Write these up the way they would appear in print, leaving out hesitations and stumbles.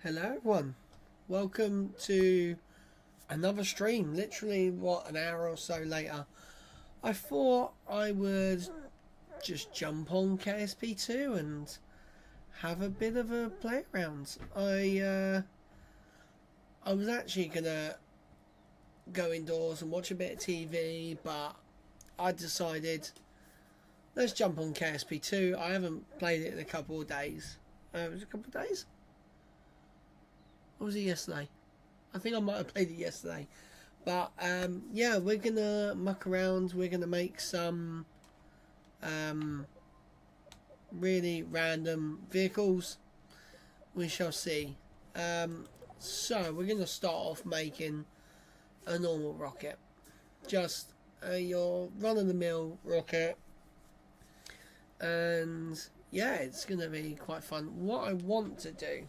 Hello everyone, welcome to another stream. Literally, what, an hour or so later, I thought I would just jump on KSP2 and have a bit of a play around. I was actually gonna go indoors and watch a bit of TV, but I decided let's jump on KSP2. I haven't played it in a couple of days. It was a couple of days. Or was it yesterday? I think I might have played it yesterday. But yeah, we're gonna muck around. We're gonna make some really random vehicles. We shall see. So we're gonna start off making a normal rocket, just your run-of-the-mill rocket, and yeah, it's gonna be quite fun. What I want to do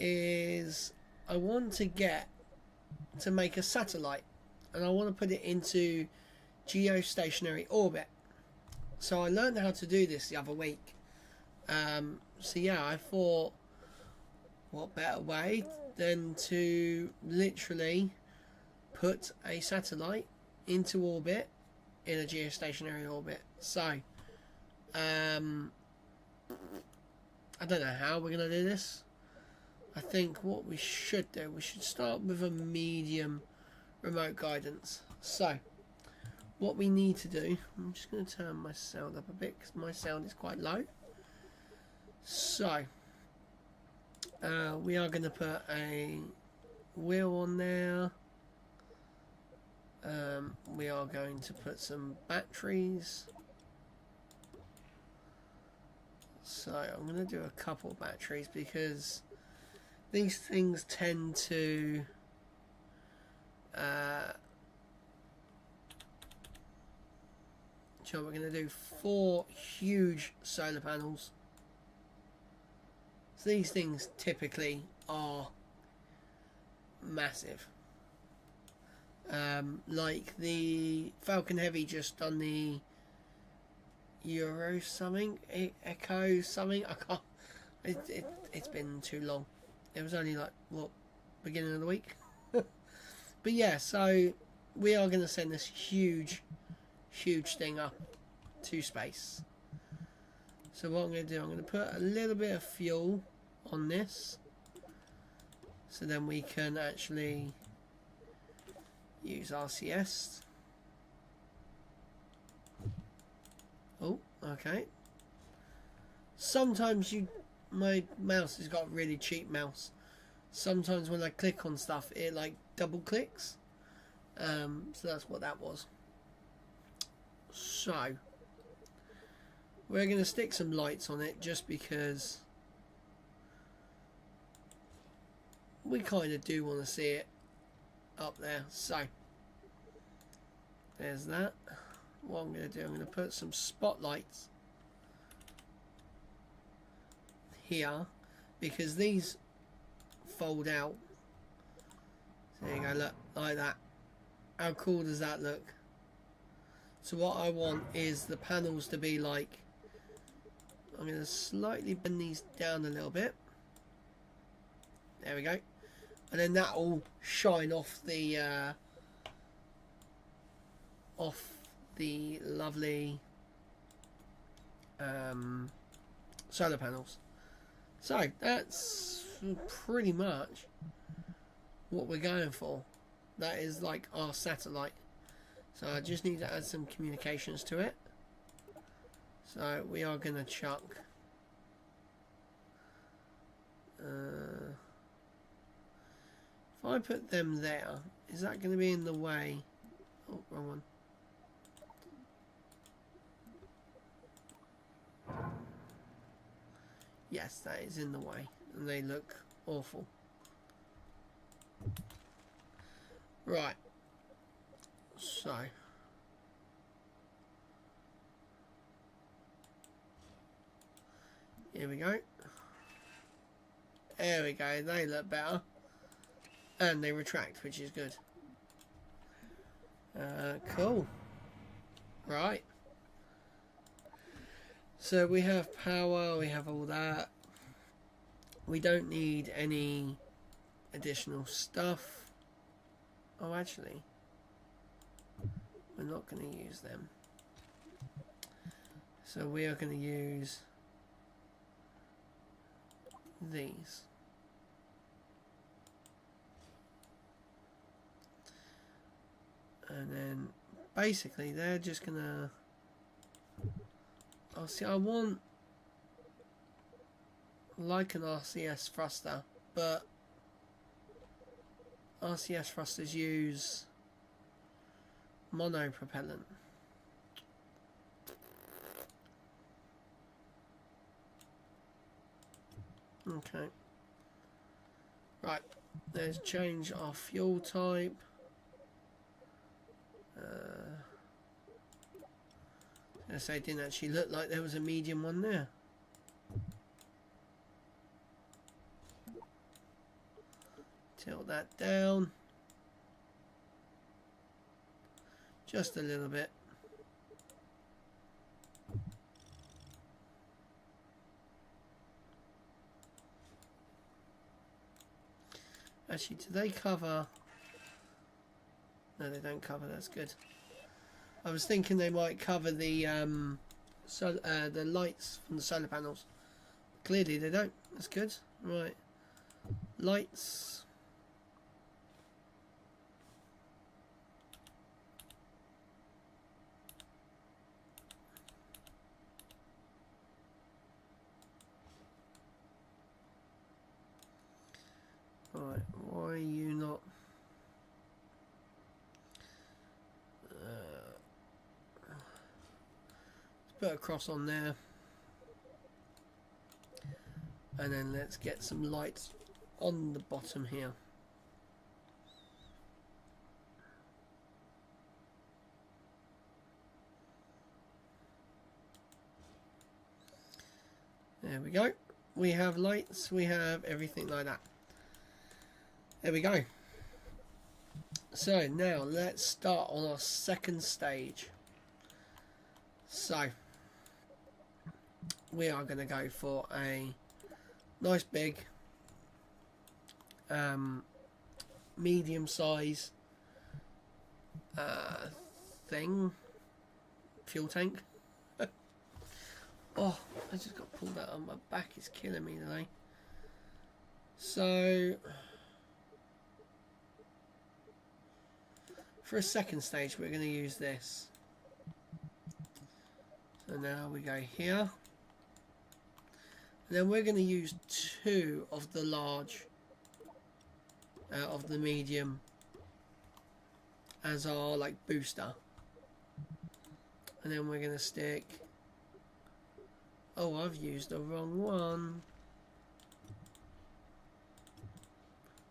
is I want to make a satellite, and I want to put it into geostationary orbit. So I learned how to do this the other week. So yeah, I thought, what better way than to literally put a satellite into orbit in a geostationary orbit. So I don't know how we're going to do this. I think what we should do, we should start with a medium remote guidance. So what we need to do, I'm just going to turn my sound up a bit because my sound is quite low. So we are going to put a wheel on there. We are going to put some batteries. So I'm going to do a couple batteries because these things tend to so we're going to do 4 huge solar panels. So these things typically are massive. Like the Falcon Heavy just done the Euro something, Echo something. I can't. It's been too long. It was only like, what, beginning of the week? But yeah, so we are going to send this huge thing up to space. So what I'm going to do, I'm going to put a little bit of fuel on this. So then we can actually use RCS. Oh, okay. Sometimes my mouse has got a really cheap mouse. Sometimes when I click on stuff, it like double clicks. So that's what that was. So we're going to stick some lights on it just because we kind of do want to see it up there. So there's that. What I'm going to do, I'm going to put some spotlights here because these fold out. So there you go, look, like that. How cool does that look? So what I want is the panels to be like, I'm going to slightly bend these down a little bit. There we go. And then that will shine off the lovely solar panels. So that's pretty much what we're going for. That is like our satellite. So I just need to add some communications to it. So we are going to chuck if I put them there, is that going to be in the way? Oh, wrong one. Yes, that is in the way, and they look awful. Right. So here we go. There we go. They look better. And they retract, which is good. Cool. Right. So we have power, we have all that. We don't need any additional stuff. Oh, actually, we're not going to use them. So we are going to use these. And then basically they're just going to... Oh, see, I want like an RCS thruster, but RCS thrusters use monopropellant. Okay. Right. Let's change our fuel type. I say it didn't actually look like there was a medium one there. Tilt that down. Just a little bit. Actually, do they cover... No, they don't cover, that's good. I was thinking they might cover the lights from the solar panels. Clearly they don't, that's good. Right, lights. Right, why are you not... Put a cross on there, and then let's get some lights on the bottom here. There we go. We have lights, we have everything like that. There we go. So now let's start on our second stage. So we are going to go for a nice big medium size thing, fuel tank. Oh, I just got pulled out on my back, it's killing me today. So for a second stage we're going to use this. So now we go here. And then we're going to use 2 of the large, of the medium, as our like booster. And then we're going to stick... Oh, I've used the wrong one.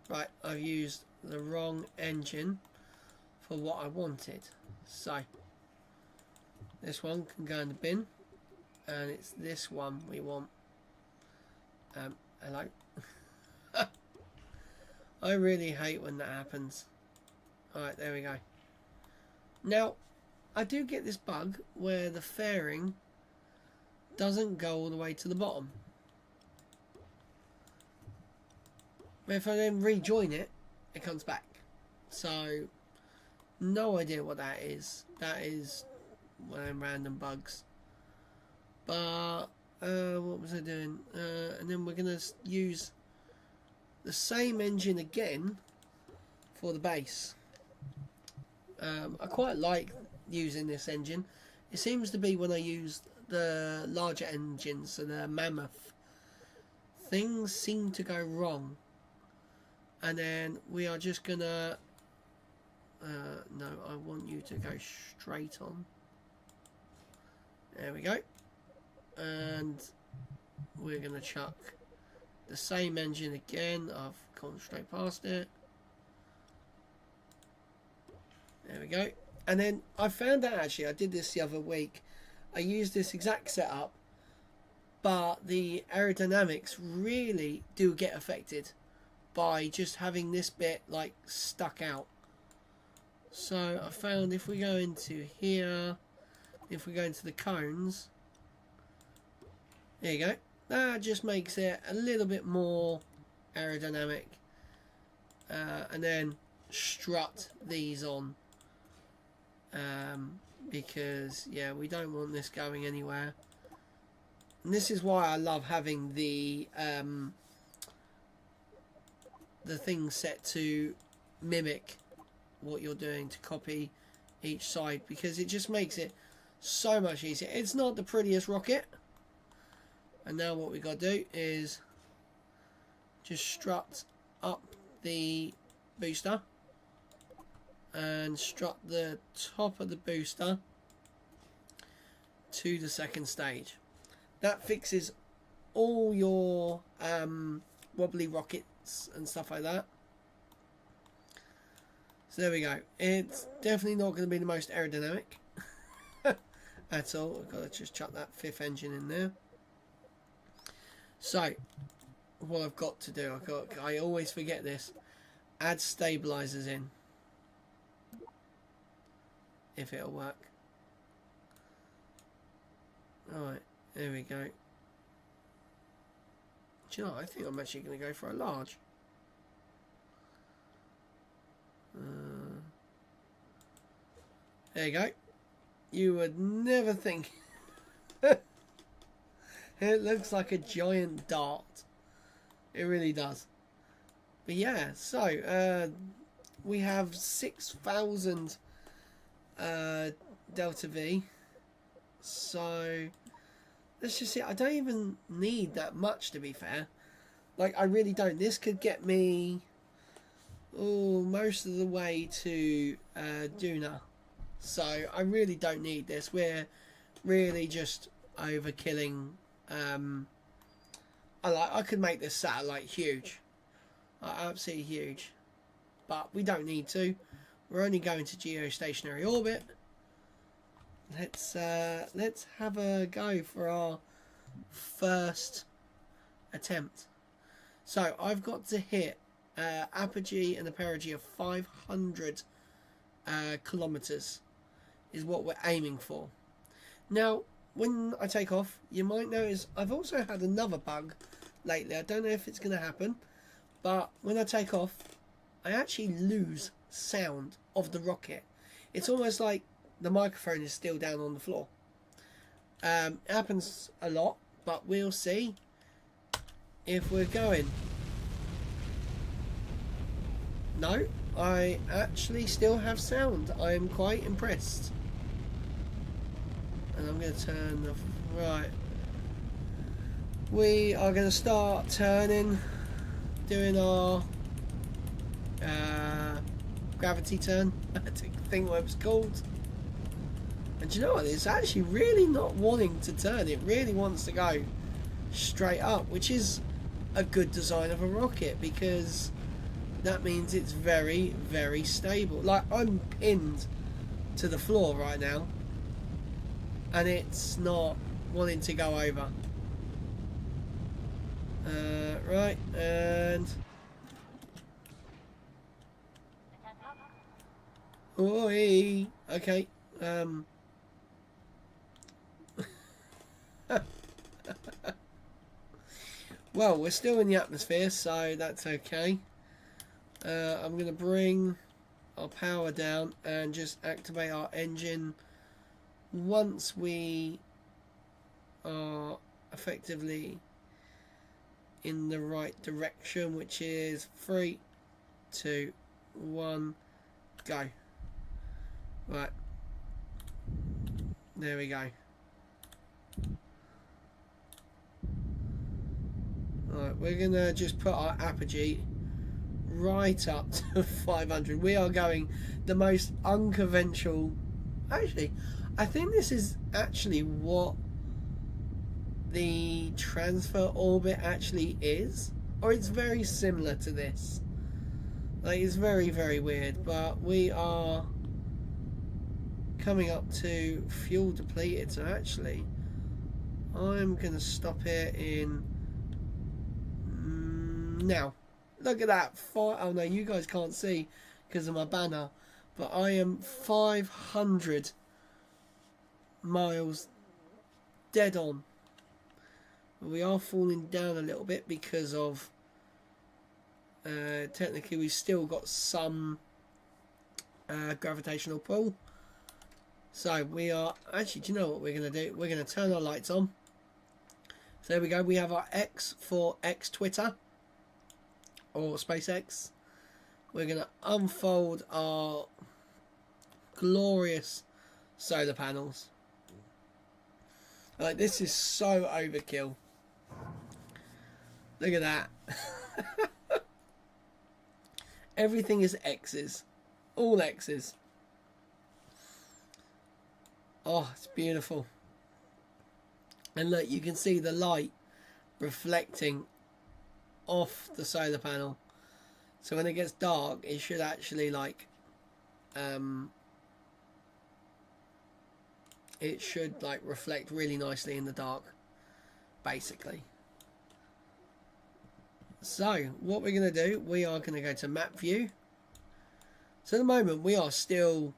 Right, I've used the wrong engine for what I wanted. So this one can go in the bin, and it's this one we want. Hello. I really hate when that happens. Alright, there we go. Now, I do get this bug where the fairing doesn't go all the way to the bottom. But if I then rejoin it, it comes back. So, no idea what that is. That is one of them random bugs. But what was I doing? And then we're going to use the same engine again for the base. I quite like using this engine. It seems to be when I use the larger engines, so the Mammoth, things seem to go wrong. And then we are just going to... no, I want you to go straight on. There we go. And we're going to chuck the same engine again. I've gone straight past it. There we go. And then I found out, actually, I did this the other week. I used this exact setup, but the aerodynamics really do get affected by just having this bit like stuck out. So I found if we go into here, if we go into the cones, there you go, That just makes it a little bit more aerodynamic. And then strut these on. Because, yeah, we don't want this going anywhere. And this is why I love having the thing set to mimic what you're doing, to copy each side, because it just makes it so much easier. It's not the prettiest rocket. And now what we got to do is just strut up the booster and strut the top of the booster to the second stage. That fixes all your wobbly rockets and stuff like that. So there we go. It's definitely not going to be the most aerodynamic at all. I've got to just chuck that fifth engine in there. So what I've got to do, I always forget this, add stabilizers in, if it'll work. Alright, there we go. Do you know, I think I'm actually going to go for a large. There you go. You would never think. It looks like a giant dart. It really does. But yeah, so we have 6,000 Delta V. So let's just see. I don't even need that much, to be fair. Like, I really don't. This could get me most of the way to Duna. So I really don't need this. We're really just overkilling. I could make this satellite huge, absolutely huge, but we don't need to. We're only going to geostationary orbit. Let's have a go for our first attempt. So I've got to hit apogee and a perigee of 500 kilometers is what we're aiming for. Now, when I take off, you might notice I've also had another bug lately. I don't know if it's going to happen, but when I take off, I actually lose sound of the rocket. It's almost like the microphone is still down on the floor. It happens a lot, but we'll see if we're going. No, I actually still have sound. I am quite impressed. And I'm going to turn the right. We are going to start turning, doing our gravity turn. I think what it's called. And do you know what? It's actually really not wanting to turn. It really wants to go straight up, which is a good design of a rocket, because that means it's very, very stable. Like, I'm pinned to the floor right now, and it's not wanting to go over. Right, and oi, okay. Well, we're still in the atmosphere, so that's okay. I'm going to bring our power down and just activate our engine once we are effectively in the right direction, which is 3, 2, 1, go. Right, there we go. Right, we're gonna just put our apogee right up to 500. We are going the most unconventional. Actually, I think this is actually what the transfer orbit actually is, or it's very similar to this. Like, it's very, very weird, but we are coming up to fuel depleted. So actually, I'm gonna stop here in now. Look at that. Oh no, you guys can't see because of my banner, but I am 500 miles dead on We are falling down a little bit because of technically we've still got some gravitational pull. So we are actually, do you know what we're going to do? We're going to turn our lights on. So there we go. We have our X for X Twitter or SpaceX. We're going to unfold our glorious solar panels. Like, this is so overkill. Look at that. Everything is X's. All X's. Oh, it's beautiful. And look, you can see the light reflecting off the solar panel. So when it gets dark, it should actually like it should like reflect really nicely in the dark, basically. So what we're going to do, we are going to go to map view. So at the moment we will still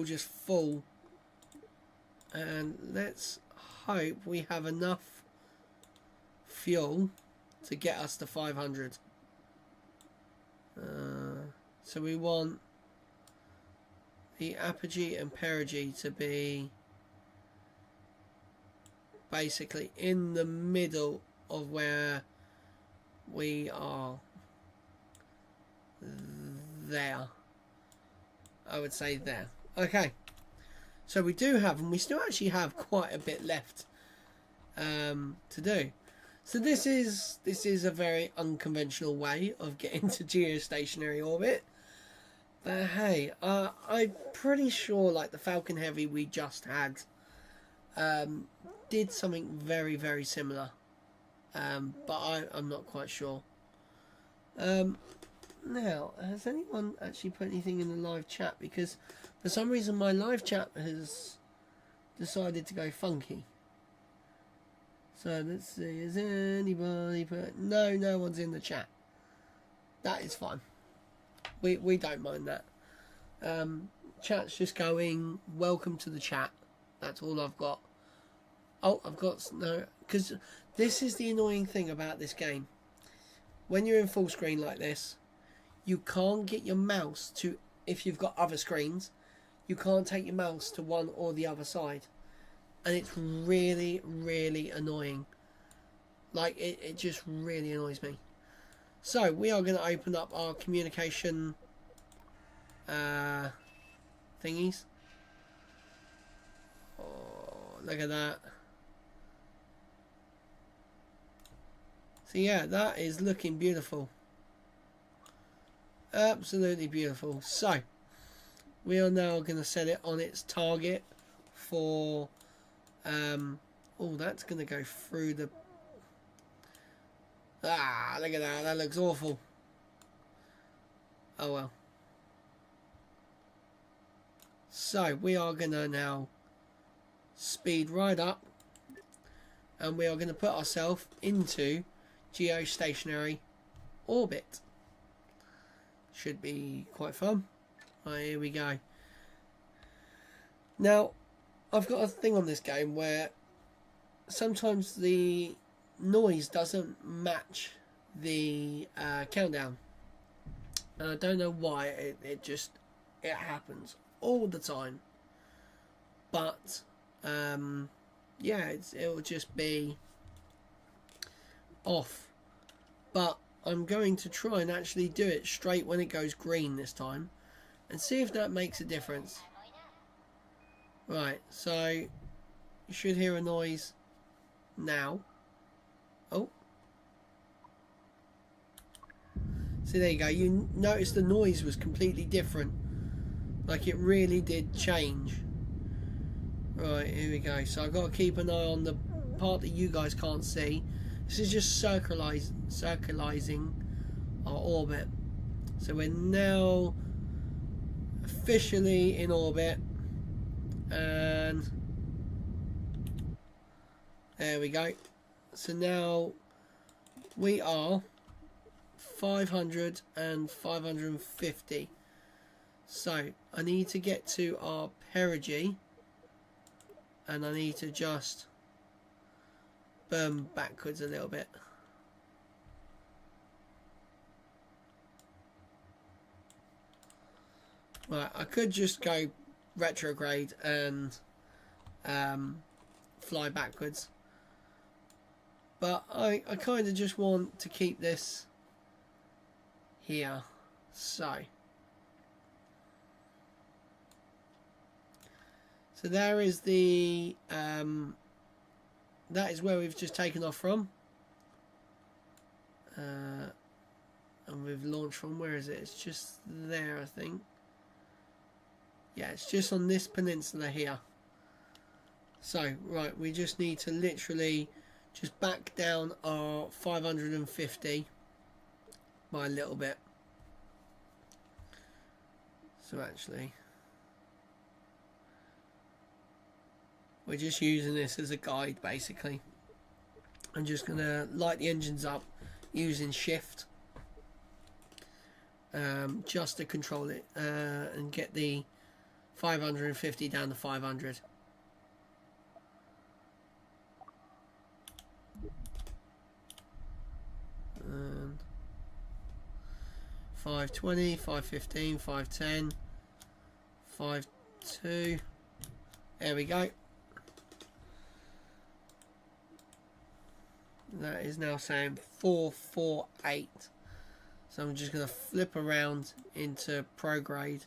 just fall, and let's hope we have enough fuel to get us to 500. So we want the apogee and perigee to be basically in the middle of where we are there. I would say there. Okay. So we do have, and we still actually have quite a bit left to do. So this is a very unconventional way of getting to geostationary orbit. But hey, I'm pretty sure like the Falcon Heavy we just had did something very, very similar. But I'm not quite sure. Now, has anyone actually put anything in the live chat? Because for some reason my live chat has decided to go funky. So let's see, has anybody put... No one's in the chat. That is fine. We don't mind that. Chat's just going, welcome to the chat. That's all I've got. Oh, I've got... No, because this is the annoying thing about this game. When you're in full screen like this, you can't get your mouse to... If you've got other screens, you can't take your mouse to one or the other side. And it's really, really annoying. Like, it just really annoys me. So, we are going to open up our communication thingies. Oh, look at that. So, yeah, that is looking beautiful. Absolutely beautiful. So, we are now going to set it on its target for... oh, that's going to go through the... Ah, look at that. That looks awful. Oh, well. So, we are going to now speed right up. And we are going to put ourselves into geostationary orbit. Should be quite fun. Right, here we go. Now, I've got a thing on this game where sometimes the noise doesn't match the countdown, and I don't know why. It happens all the time. But yeah, it'll just be off. But I'm going to try and actually do it straight when it goes green this time, and see if that makes a difference. Right, so you should hear a noise now. Oh. So there you go. You notice the noise was completely different. Like it really did change. Right, here we go. So I've got to keep an eye on the part that you guys can't see. This is just circularizing our orbit. So we're now officially in orbit. And there we go. So now we are 500 and 550. So I need to get to our perigee, and I need to just burn backwards a little bit. Right, I could just go retrograde and fly backwards. But I kind of just want to keep this here. So there is the that is where we've just taken off from, and we've launched from. Where is it? It's just there, I think. Yeah, it's just on this peninsula here. So right, we just need to literally just back down our 550 by a little bit. So actually, we're just using this as a guide basically. I'm just going to light the engines up using shift just to control it and get the 550 down to 500. And 520, 515, 510, 52. There we go. That is now saying 448. So I'm just going to flip around into prograde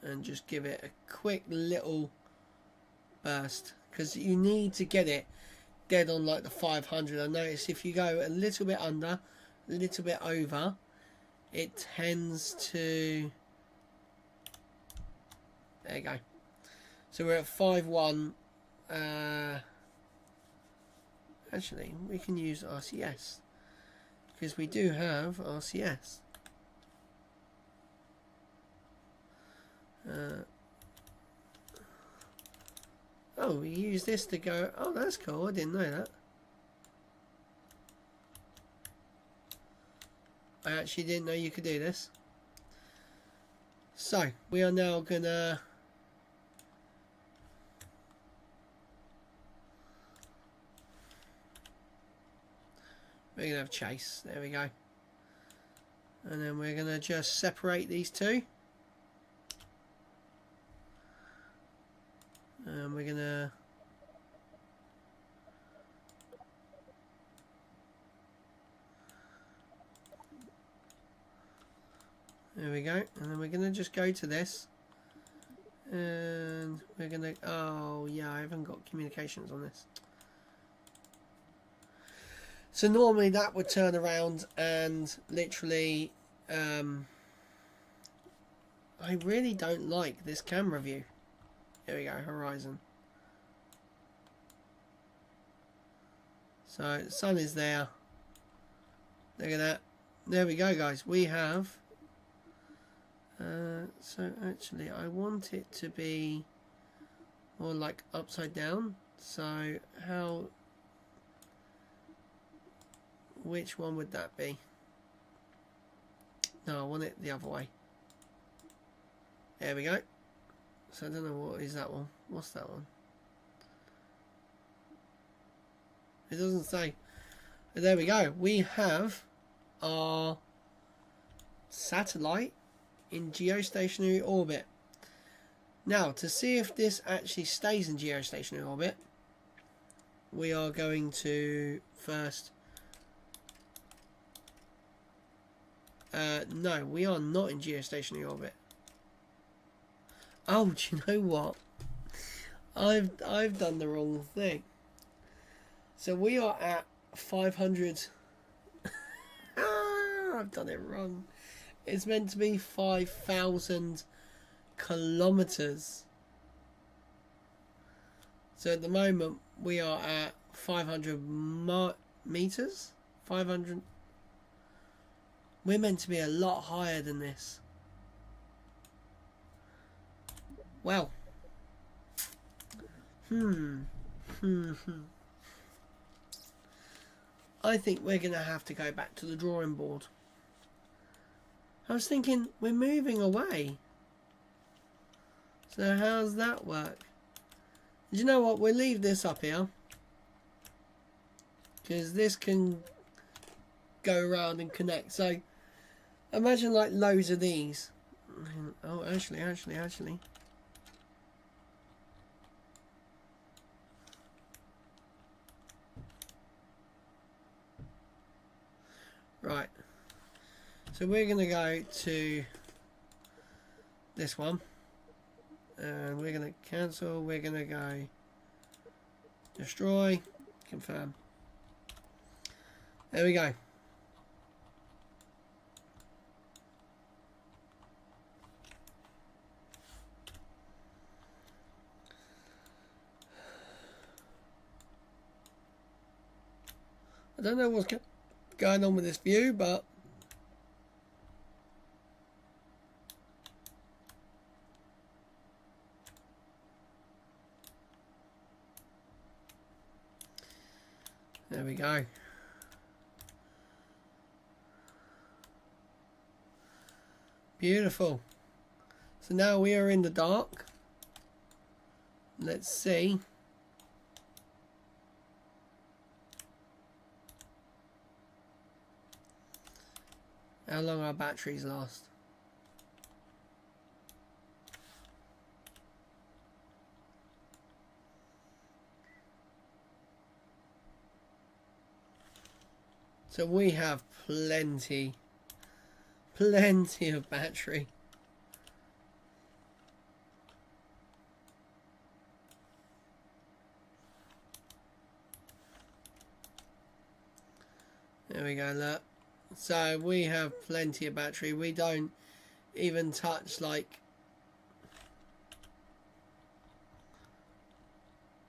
and just give it a quick little burst, because you need to get it dead on like the 500. I notice if you go a little bit under, a little bit over, it tends to... There you go. So we're at 5.1. Actually, we can use RCS, because we do have RCS. Oh, we use this to go... Oh, that's cool. I didn't know that. I actually didn't know you could do this. So, we are now gonna... We're gonna have chase. There we go. And then we're gonna just separate these two. And we're gonna... There we go. And then we're gonna just go to this. And we're gonna... Oh, yeah, I haven't got communications on this. So normally that would turn around and literally... I really don't like this camera view. Here we go, horizon. So the sun is there. Look at that. There we go, guys. We have... so actually I want it to be more like upside down. So how... Which one would that be? No, I want it the other way. There we go. So I don't know what is that one. What's that one? It doesn't say. But there we go. We have our satellite in geostationary orbit. Now, to see if this actually stays in geostationary orbit, we are going to first... no, we are not in geostationary orbit. Oh, do you know what? I've done the wrong thing. So we are at 500. I've done it wrong. It's meant to be 5,000 kilometers. So at the moment we are at 500 meters. 500. We're meant to be a lot higher than this. Well. I think we're going to have to go back to the drawing board. I was thinking, we're moving away. So how's that work? Do you know what? We'll leave this up here. Because this can go around and connect. So, imagine like loads of these. Oh, actually. Right. So we're going to go to this one. And we're going to cancel. We're going to go destroy. Confirm. There we go. I don't know what's going on with this view, but there we go. Beautiful. So now we are in the dark. Let's see. How long our batteries last. So we have plenty of battery. There we go, look. So we have plenty of battery. We don't even touch like...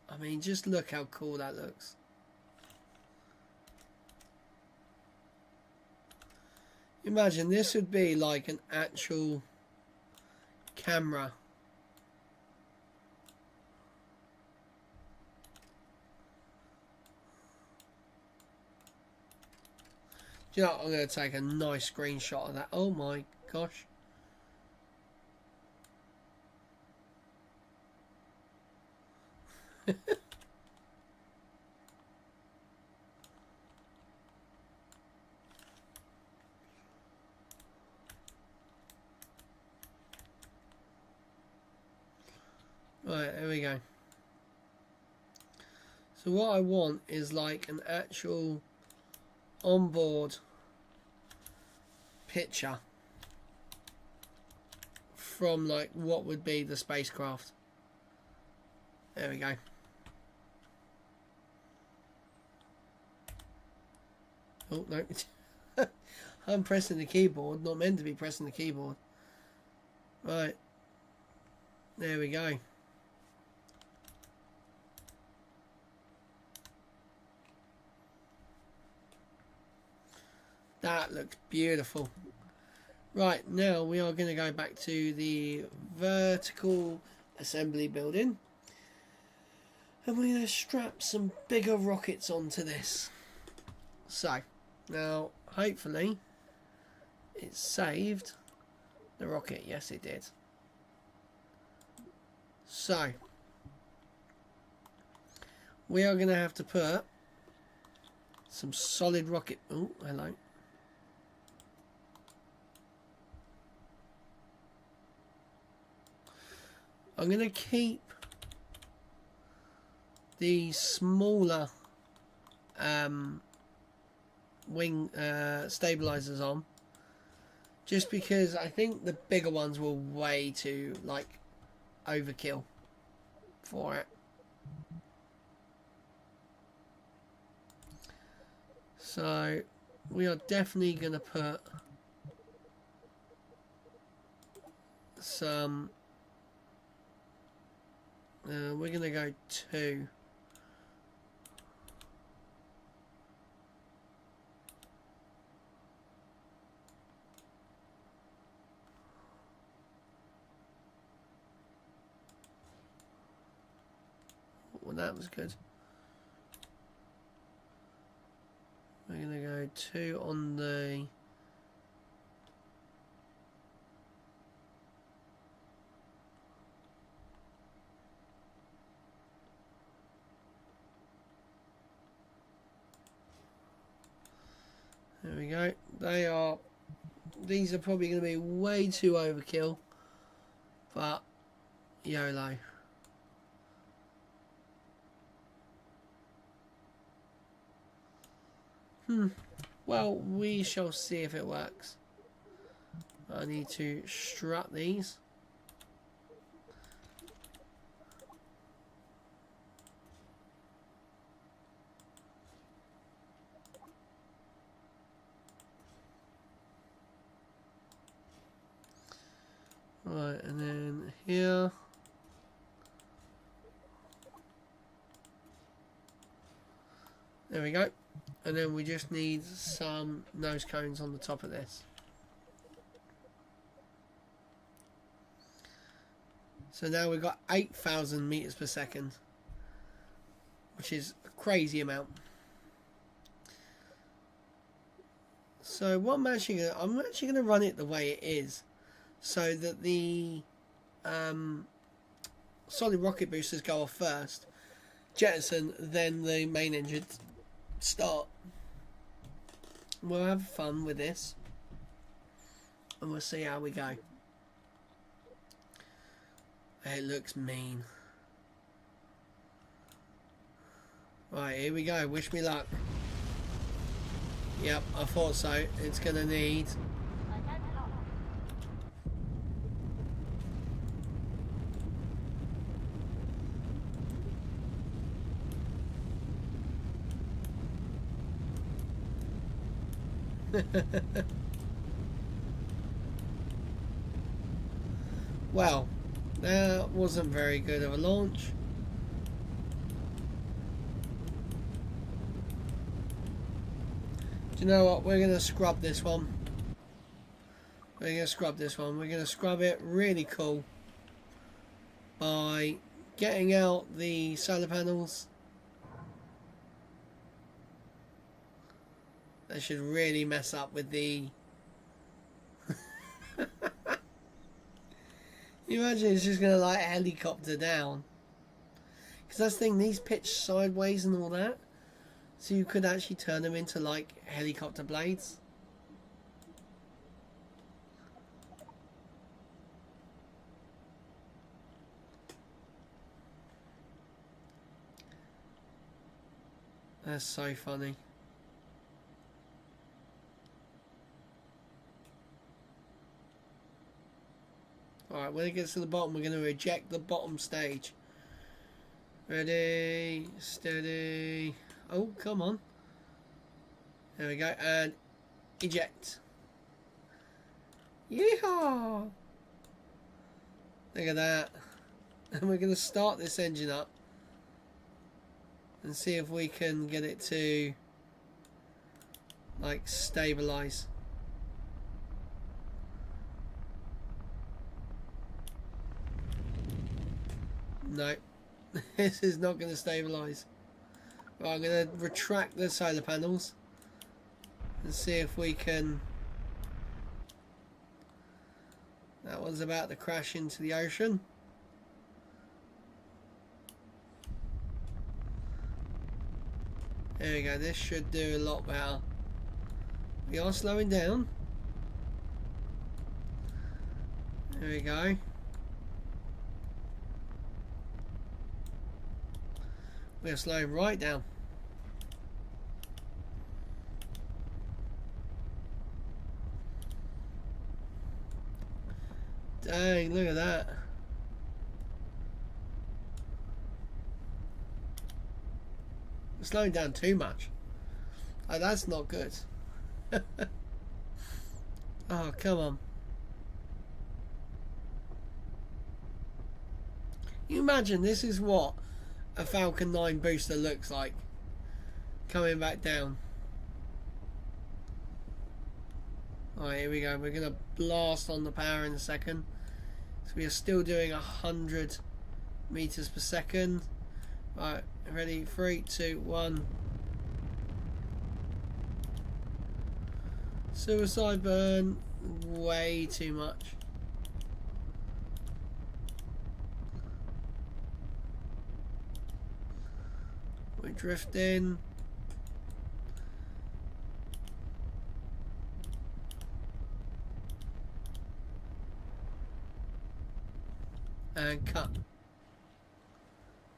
I mean, just look how cool that looks. Imagine this would be like an actual camera. Do you know what? I'm going to take a nice screenshot of that. Oh my gosh. Right, there we go. So what I want is like an actual onboard picture from like what would be the spacecraft. There we go. Oh no. I'm pressing the keyboard, not meant to be pressing the keyboard. Right. There we go. That looks beautiful. Right, now we are going to go back to the vertical assembly building. And we're going to strap some bigger rockets onto this. So, now, hopefully, it saved the rocket. Yes, it did. So, we are going to have to put some solid rocket... Oh, hello. I'm going to keep the smaller wing stabilizers on, just because I think the bigger ones were way too like overkill for it. So we are definitely going to put some... we're going to go 2. Well, that was good. We're going to go 2 on the... There we go. These are probably going to be way too overkill, but YOLO. Well, we shall see if it works. I need to strut these. Right, and then here. There we go. And then we just need some nose cones on the top of this. So now we've got 8,000 meters per second, which is a crazy amount. So what I'm actually going to run it the way it is, so that the solid rocket boosters go off first, jettison, then the main engine start. We'll have fun with this, and we'll see how we go. It looks mean. Right, here we go. Wish me luck. Yep, I thought so. It's gonna need... Well, that wasn't very good of a launch. Do you know what? We're going to scrub this one. We're going to scrub this one. We're going to scrub it really cool by getting out the solar panels. That should really mess up with the... You imagine it's just going to like helicopter down. Because that's the thing, these pitch sideways and all that. So you could actually turn them into like helicopter blades. That's so funny. Alright, when it gets to the bottom, we're going to eject the bottom stage. Ready, steady. Oh, come on. There we go, and eject. Yeehaw! Look at that. And we're going to start this engine up and see if we can get it to like stabilize. No, this is not going to stabilize. Right, I'm going to retract the solar panels and see if we can... That one's about to crash into the ocean. There we go, this should do a lot better. We are slowing down. There we go. We're slowing right down. Dang, look at that. We're slowing down too much. Oh, that's not good. Oh, come on. You imagine this is what a Falcon 9 booster looks like coming back down. Alright, here we go. We're going to blast on the power in a second. So we are still doing 100 meters per second. Right, ready? 3, 2, 1. Suicide burn. Way too much. We're drifting. And cut.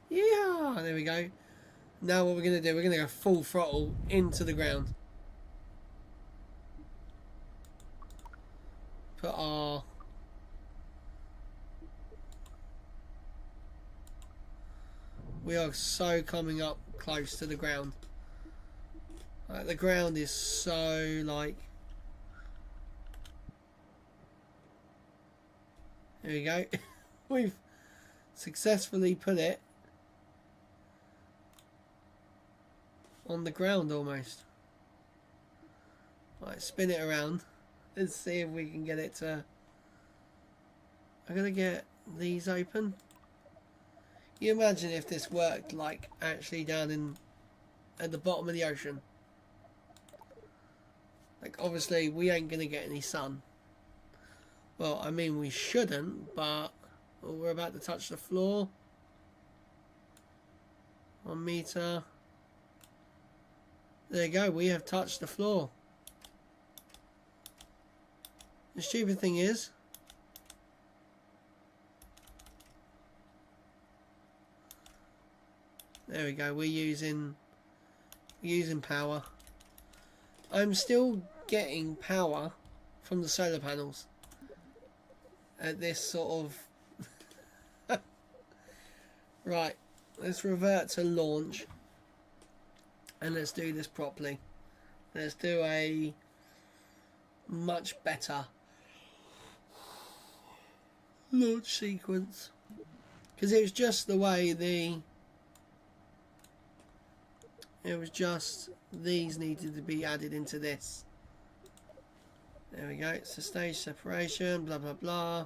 Yeah, there we go. Now what we're going to do, we're going to go full throttle into the ground. Put our... We are so coming up close to the ground. Like, the ground is so like... There we go. We've successfully put it on the ground almost. Right, spin it around. Let's see if we can get it to... I'm going to get these open. You imagine if this worked like actually down in at the bottom of the ocean. Like obviously we ain't going to get any sun. Well, I mean we shouldn't, but we're about to touch the floor. 1 meter. There you go, we have touched the floor. The stupid thing is, there we go, we're using power. I'm still getting power from the solar panels at this sort of... Right, let's revert to launch and let's do this properly. Let's do a much better launch sequence, because it was just the way it was just these needed to be added into this. There we go, it's a stage separation, blah blah blah.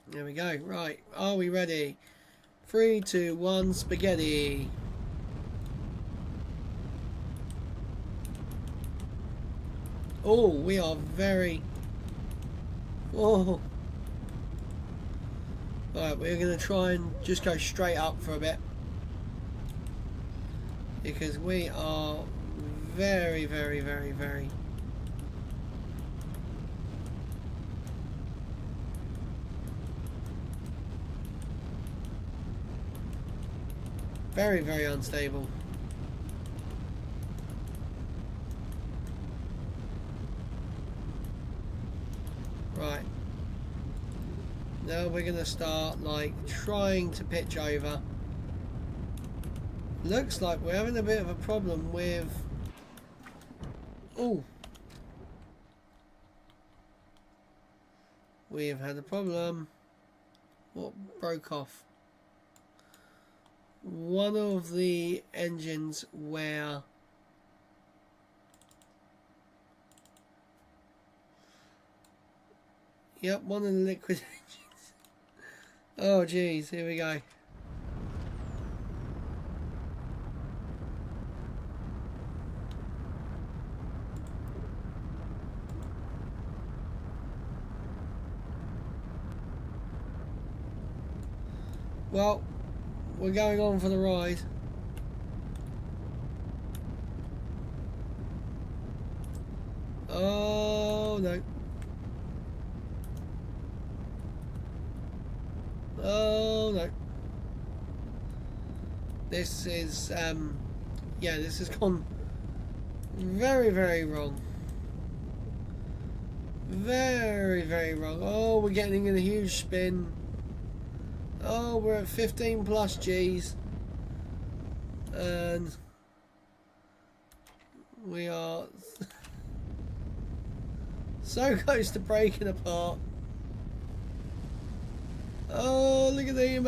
There we go. Right, are we ready? 3, 2, 1, spaghetti. Oh, we are very... Oh. Right, we're going to try and just go straight up for a bit, because we are very, very, very, very... very, very unstable. Right. Now we're going to start like trying to pitch over. Looks like we're having a bit of a problem with... Oh. We have had a problem. What broke off? One of the engines where... Yep, one of the liquid engines. Oh geez, here we go. Well, we're going on for the ride. Oh no. Oh no. This is yeah, this has gone very, very wrong. Very, very wrong. Oh, we're getting in a huge spin. Oh, we're at 15 plus G's. And we are so close to breaking apart. Oh, look at the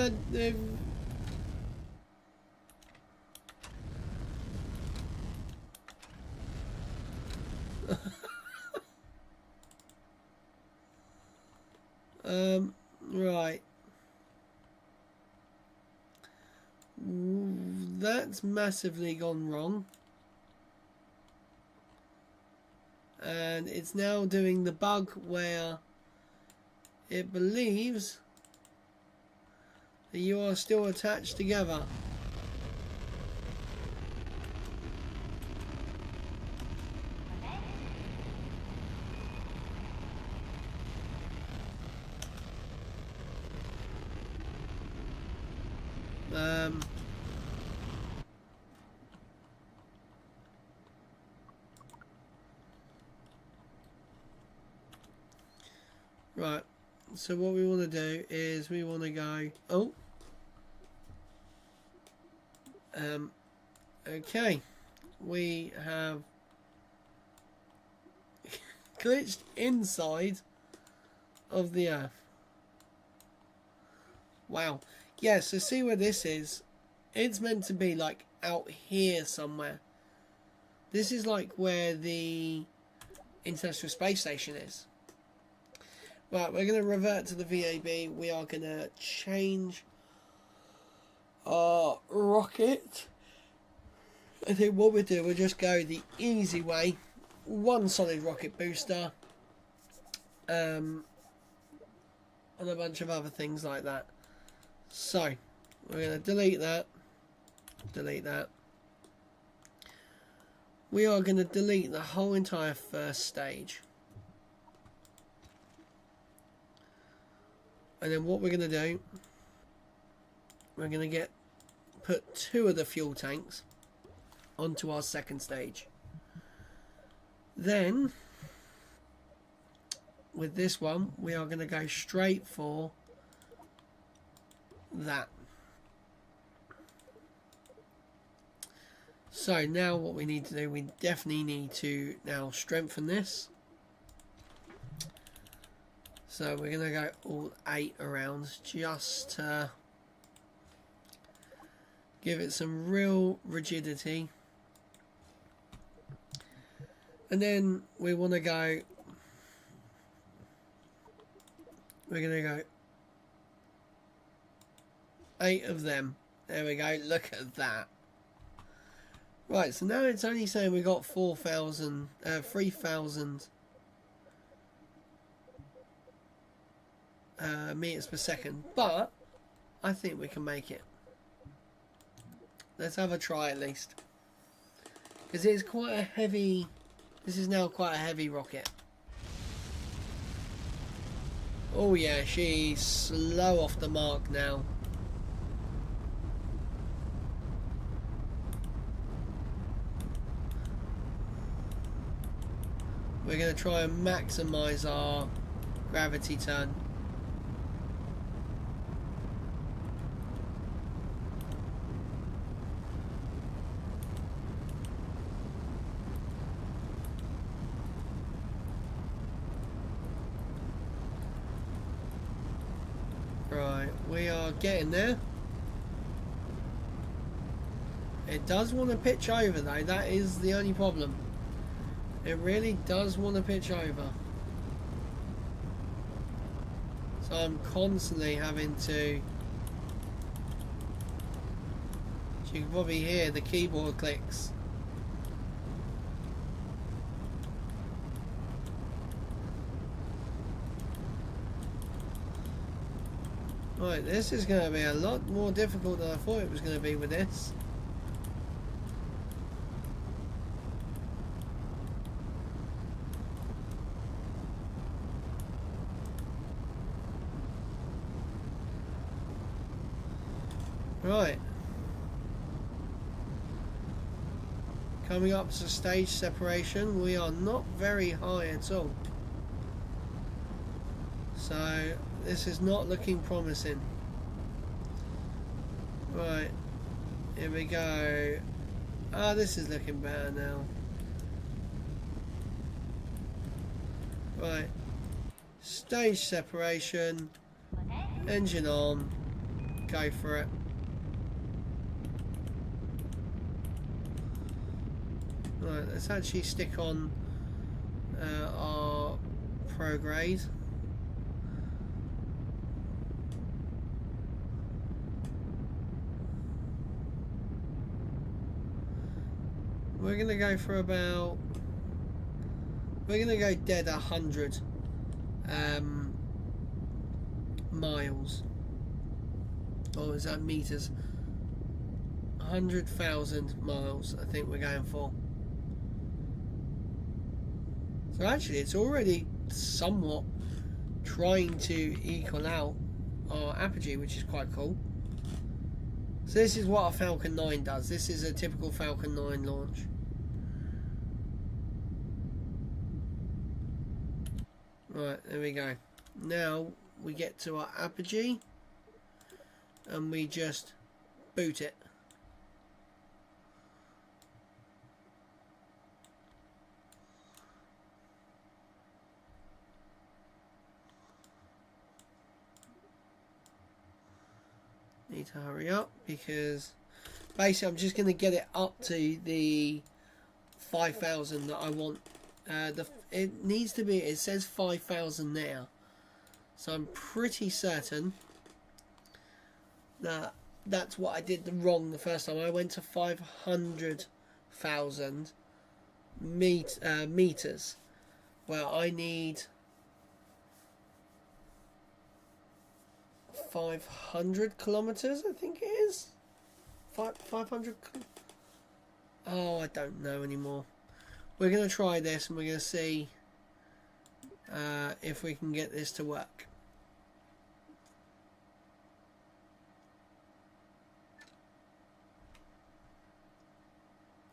right. That's massively gone wrong. And it's now doing the bug where it believes that you are still attached together. Right, so what we want to do is we want to go, oh, okay, we have glitched inside of the earth. Wow. Yeah, so see where this is? It's meant to be like out here somewhere. This is like where the International Space Station is. Right, we're going to revert to the VAB. We are going to change our rocket. I think what we'll do, we'll just go the easy way. One solid rocket booster. And a bunch of other things like that. So, we're going to delete that. Delete that. We are going to delete the whole entire first stage. And then what we're going to do, we're going to put 2 of the fuel tanks onto our second stage. Then, with this one, we are going to go straight for that. So now what we need to do, we definitely need to now strengthen this. So we're going to go all 8 around just to give it some real rigidity. And then we want to go, we're going to go 8 of them. There we go, look at that. Right, so now it's only saying we got 3,000 meters per second, but I think we can make it. Let's have a try at least, because it's quite a heavy. This is now quite a heavy rocket. Oh yeah, she's slow off the mark now. We're going to try and maximise our gravity turn. Right, we are getting there. It does want to pitch over though, that is the only problem. It really does want to pitch over. So I'm constantly having to... You can probably hear the keyboard clicks. Right, this is going to be a lot more difficult than I thought it was going to be with this. Right. Coming up to stage separation, we are not very high at all. So this is not looking promising. Right. Here we go. Ah, this is looking better now. Right. Stage separation. Engine on. Go for it. Right, let's actually stick on our prograde. We're going to go for about... We're going to go dead 100 miles. Or is that meters? 100,000 miles I think we're going for. So actually it's already somewhat trying to equal out our apogee, which is quite cool. So this is what a Falcon 9 does. This is a typical Falcon 9 launch. Right, there we go. Now we get to our apogee and we just boot it. Need to hurry up because basically I'm just going to get it up to the 5,000 that I want. It needs to be, it says 5,000 now, so I'm pretty certain that that's what I did wrong the first time. I went to 500,000 meters. Well, I need 500 kilometers, I think it is. 500. Oh, I don't know anymore. We're going to try this and we're going to see if we can get this to work.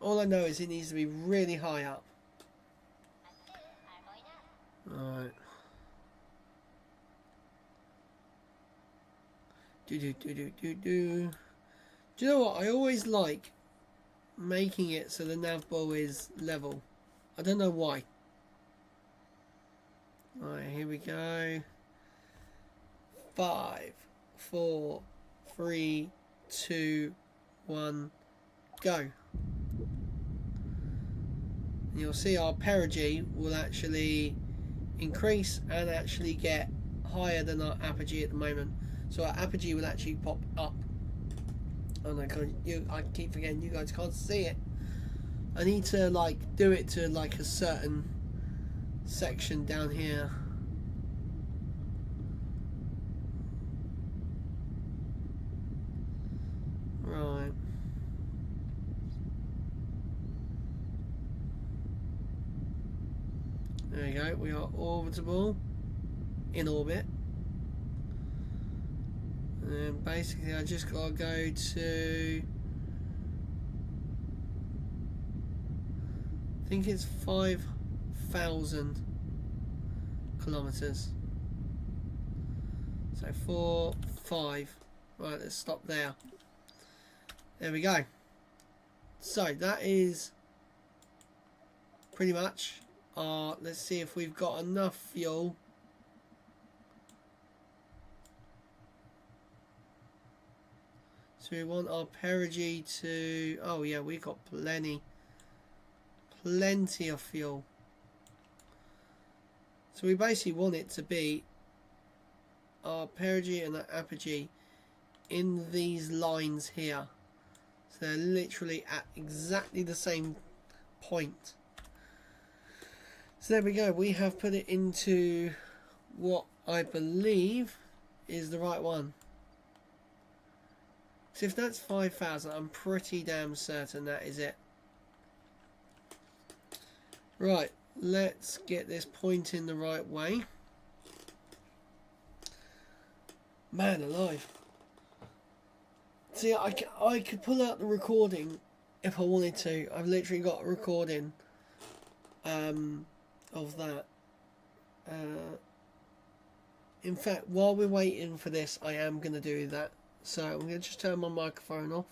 All I know is it needs to be really high up. Alright. Do. Do you know what? I always like making it so the nav ball is level. I don't know why. Alright, here we go. 5, 4, 3, 2, 1, go. And you'll see our perigee will actually increase and actually get higher than our apogee at the moment. So our apogee will actually pop up. Oh, I keep forgetting you guys can't see it. I need to like do it to like a certain section down here. Right. There we go. We are orbitable in orbit. And basically I just gotta go to, I think it's 5,000 kilometers. So 4, 5. Right, let's stop there. There we go. So that is pretty much let's see if we've got enough fuel. So we want our perigee to, oh yeah, we got plenty of fuel. So we basically want it to be our perigee and our apogee in these lines here. So they're literally at exactly the same point. So there we go, we have put it into what I believe is the right one. So if that's 5,000, I'm pretty damn certain that is it. Right, let's get this pointing the right way. Man alive. See, I could pull out the recording if I wanted to. I've literally got a recording of that. In fact, while we're waiting for this, I am going to do that. So I'm going to just turn my microphone off.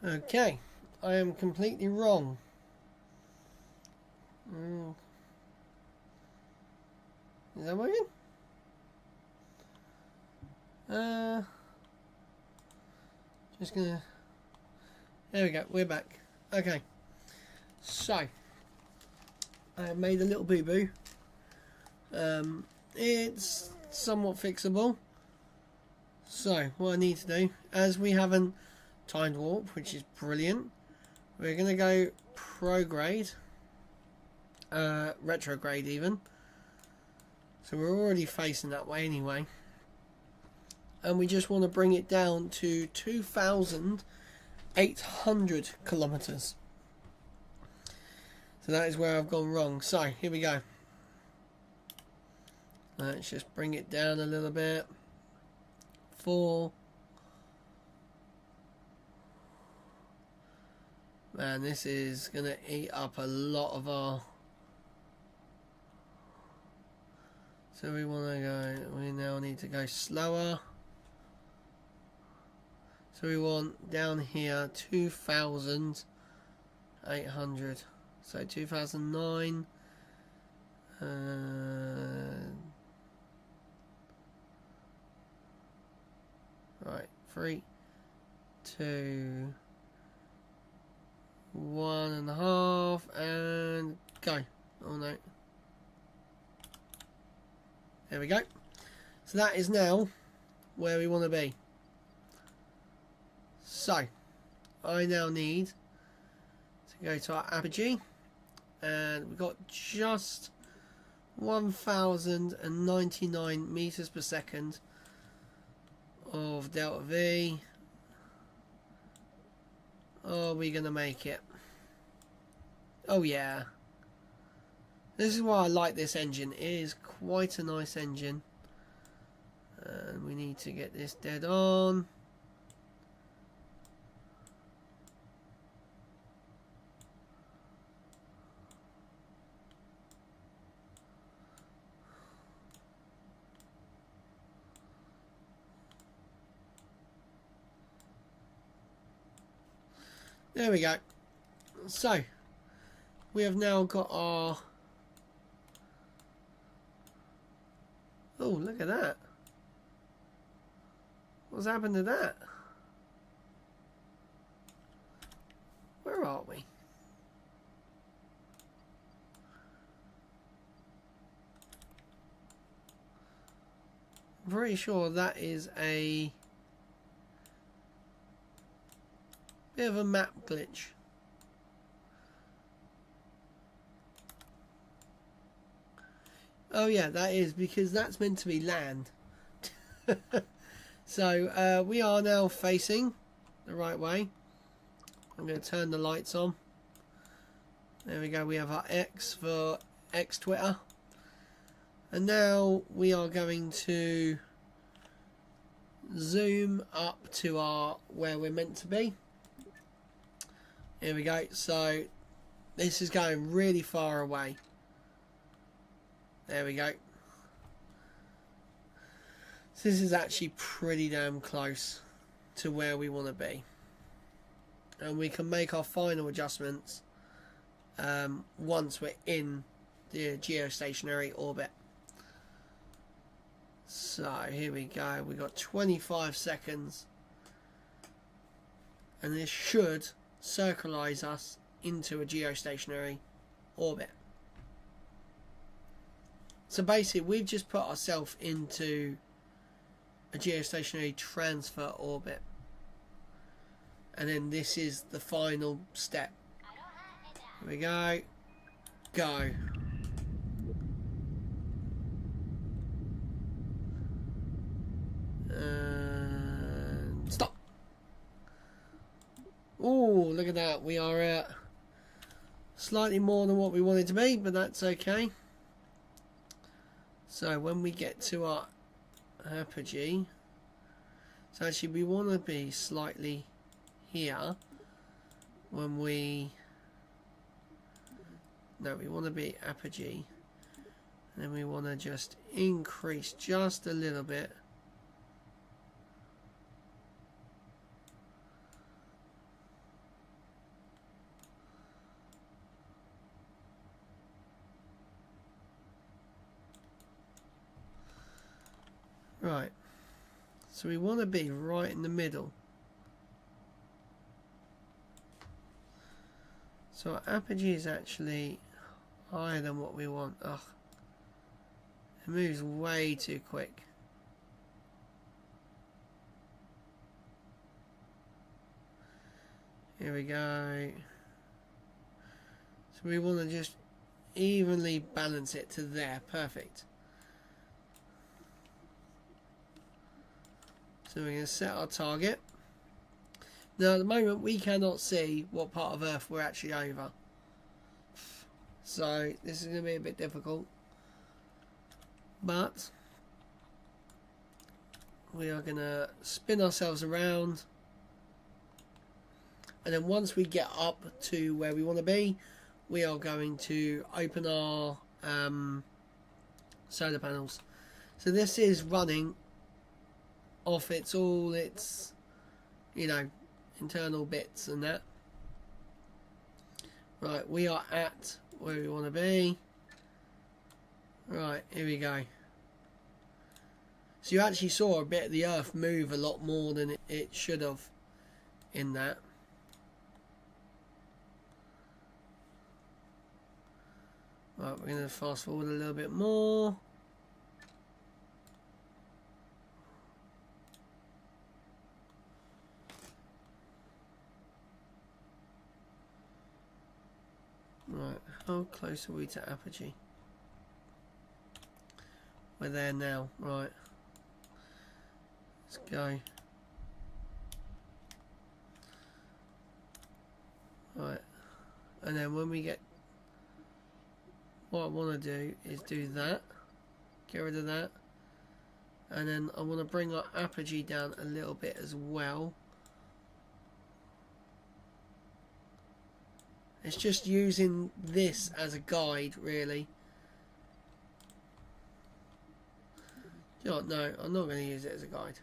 Okay, I am completely wrong. Is that working? Just gonna. There we go. We're back. Okay. So I made a little boo boo. It's somewhat fixable. So what I need to do, as we haven't timed warp, which is brilliant, we're gonna go prograde, retrograde even. So we're already facing that way anyway. And we just want to bring it down to 2,800 kilometers. So that is where I've gone wrong. So here we go. Let's just bring it down a little bit. 4. Man, this is going to eat up a lot of our... So we want to go... We now need to go slower. So we want down here 2,800. So 2009. Right, 3, 2, 1.5, and go. Oh no. There we go. So that is now where we want to be. So I now need to go to our apogee, and we've got just 1,099 meters per second of delta V. Are we gonna make it? Oh yeah. This is why I like this engine. It is quite a nice engine. And we need to get this dead on. There we go. So we have now got our... Oh, look at that. What's happened to that? Where are we? I'm pretty sure that is a bit of a map glitch. Oh yeah, that is, because that's meant to be land. So we are now facing the right way. I'm going to turn the lights on. There we go, we have our X for X Twitter. And now we are going to zoom up to our where we're meant to be. Here we go. So this is going really far away. There we go. So this is actually pretty damn close to where we want to be. And we can make our final adjustments once we're in the geostationary orbit. So here we go. We got 25 seconds. And this should circularize us into a geostationary orbit. So basically we've just put ourselves into a geostationary transfer orbit, and then this is the final step. Here we go. Go. And stop. Oh, look at that. We are at slightly more than what we wanted to be, but that's okay. So when we get to our apogee, so actually we want to be slightly here when we... No, we want to be apogee. And then we want to just increase just a little bit. Right. So we want to be right in the middle. So our apogee is actually higher than what we want. Ugh. It moves way too quick. Here we go. So we want to just evenly balance it to there. Perfect. So we're going to set our target. Now at the moment we cannot see what part of Earth we're actually over. So this is going to be a bit difficult. But we are going to spin ourselves around. And then once we get up to where we want to be, we are going to open our solar panels. So this is running off all its, you know, internal bits and that. Right, we are at where we want to be. Right, here we go. So you actually saw a bit of the Earth move a lot more than it should have in that. Right, we're going to fast forward a little bit more. Right, how close are we to apogee? We're there now, right. Let's go. Right, and then when we get, what I want to do is do that, get rid of that, and then I want to bring our apogee down a little bit as well. It's just using this as a guide, really. You know what, no, I'm not going to use it as a guide.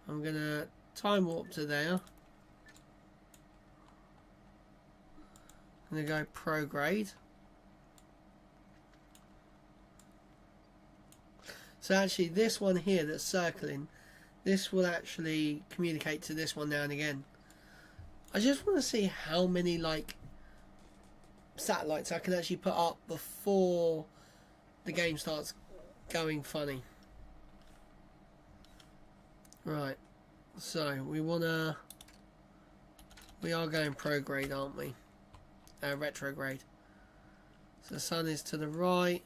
I'm going to time warp to there. I'm going to go prograde. So actually this one here that's circling, this will actually communicate to this one now and again. I just want to see how many like satellites I can actually put up before the game starts going funny. Right, so we are going prograde, aren't we? Retrograde. So the sun is to the right.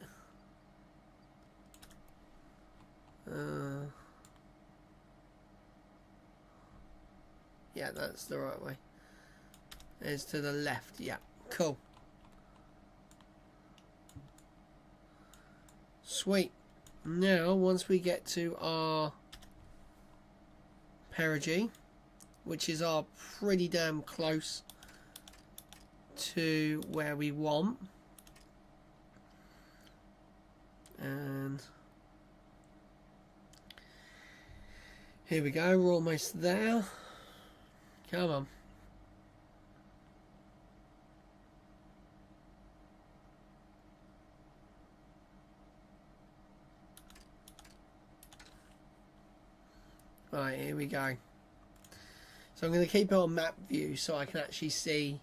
Yeah, that's the right way. It's to the left. Yeah, cool. Sweet. Now, once we get to our perigee, which is our pretty damn close to where we want, and here we go, we're almost there. Come on. Right, here we go. So I'm going to keep it on map view so I can actually see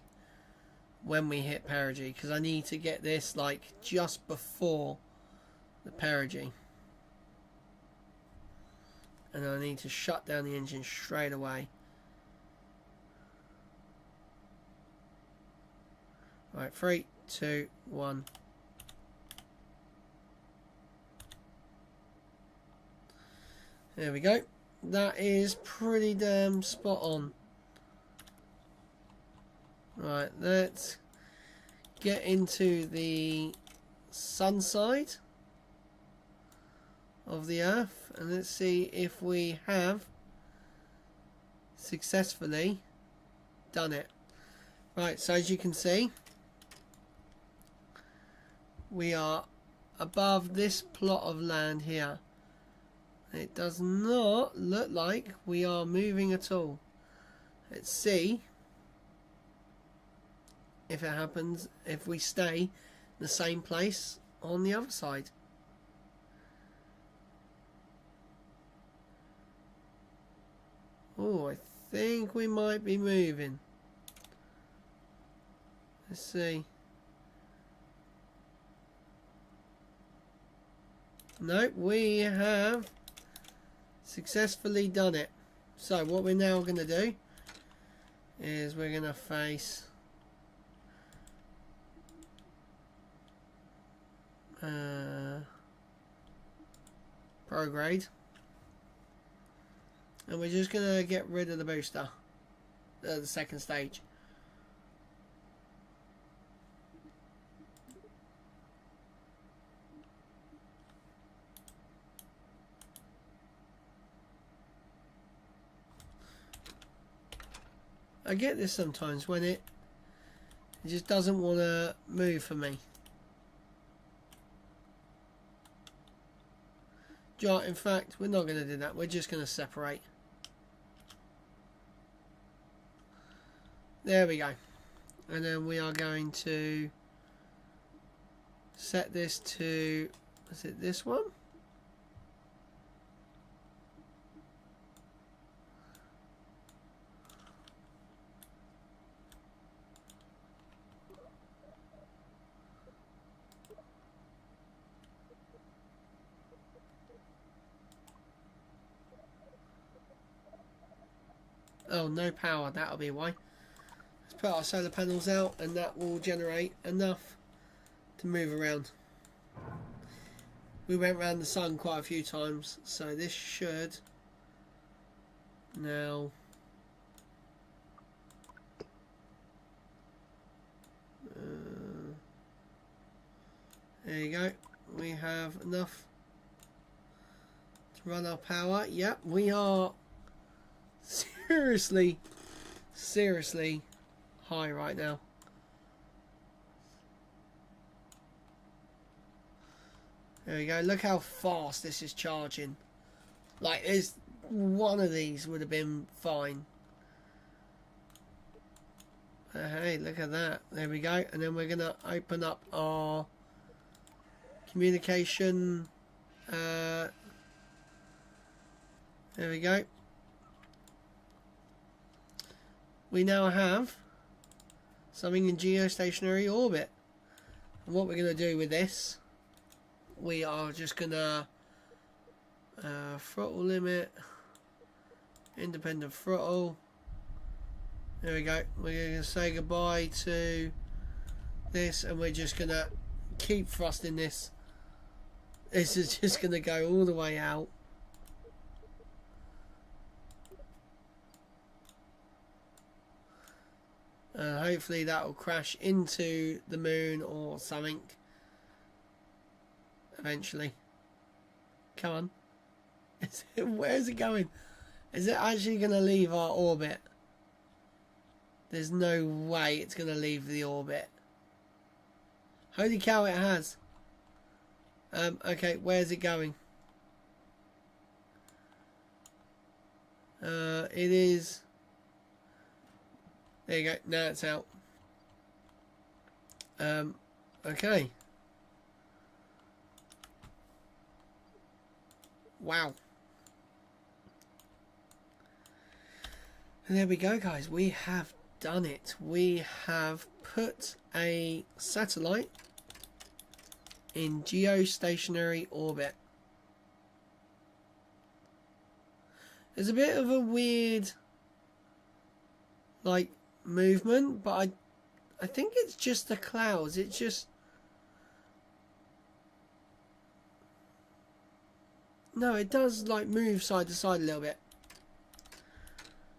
when we hit perigee, because I need to get this like just before the perigee. And I need to shut down the engine straight away. Right, 3, 2, 1. There we go. That is pretty damn spot on. Right, let's get into the sun side of the Earth and let's see if we have successfully done it. Right, so as you can see, we are above this plot of land here. It does not look like we are moving at all. Let's see if it happens, if we stay in the same place on the other side. Oh, I think we might be moving. Let's see. Nope, we have successfully done it. So what we're now going to do is we're going to face prograde, and we're just going to get rid of the booster, the second stage. I get this sometimes when it just doesn't want to move for me. In fact, we're not going to do that. We're just going to separate. There we go. And then we are going to set this to, is it this one? Oh, no power. That'll be why. Let's put our solar panels out, and that will generate enough to move around. We went around the sun quite a few times, so this should now there you go. We have enough to run our power. Yep, we are seriously high right now. There we go. Look how fast this is charging. Like, one of these would have been fine. Hey, look at that. There we go. And then we're going to open up our communication. There we go. We now have something in geostationary orbit. And what we're going to do with this, we are just going to throttle limit, independent throttle. There we go. We're going to say goodbye to this, and we're just going to keep thrusting this. This is just going to go all the way out. Hopefully that will crash into the moon or something eventually. Come on. Where is it going? Is it actually going to leave our orbit? There's no way it's going to leave the orbit. Holy cow, it has. Okay, where's it going? It is... There you go. Now it's out. Okay. Wow. And there we go, guys. We have done it. We have put a satellite in geostationary orbit. There's a bit of a weird, like, movement, but I think it's just the clouds. It's just, no, it does like move side to side a little bit.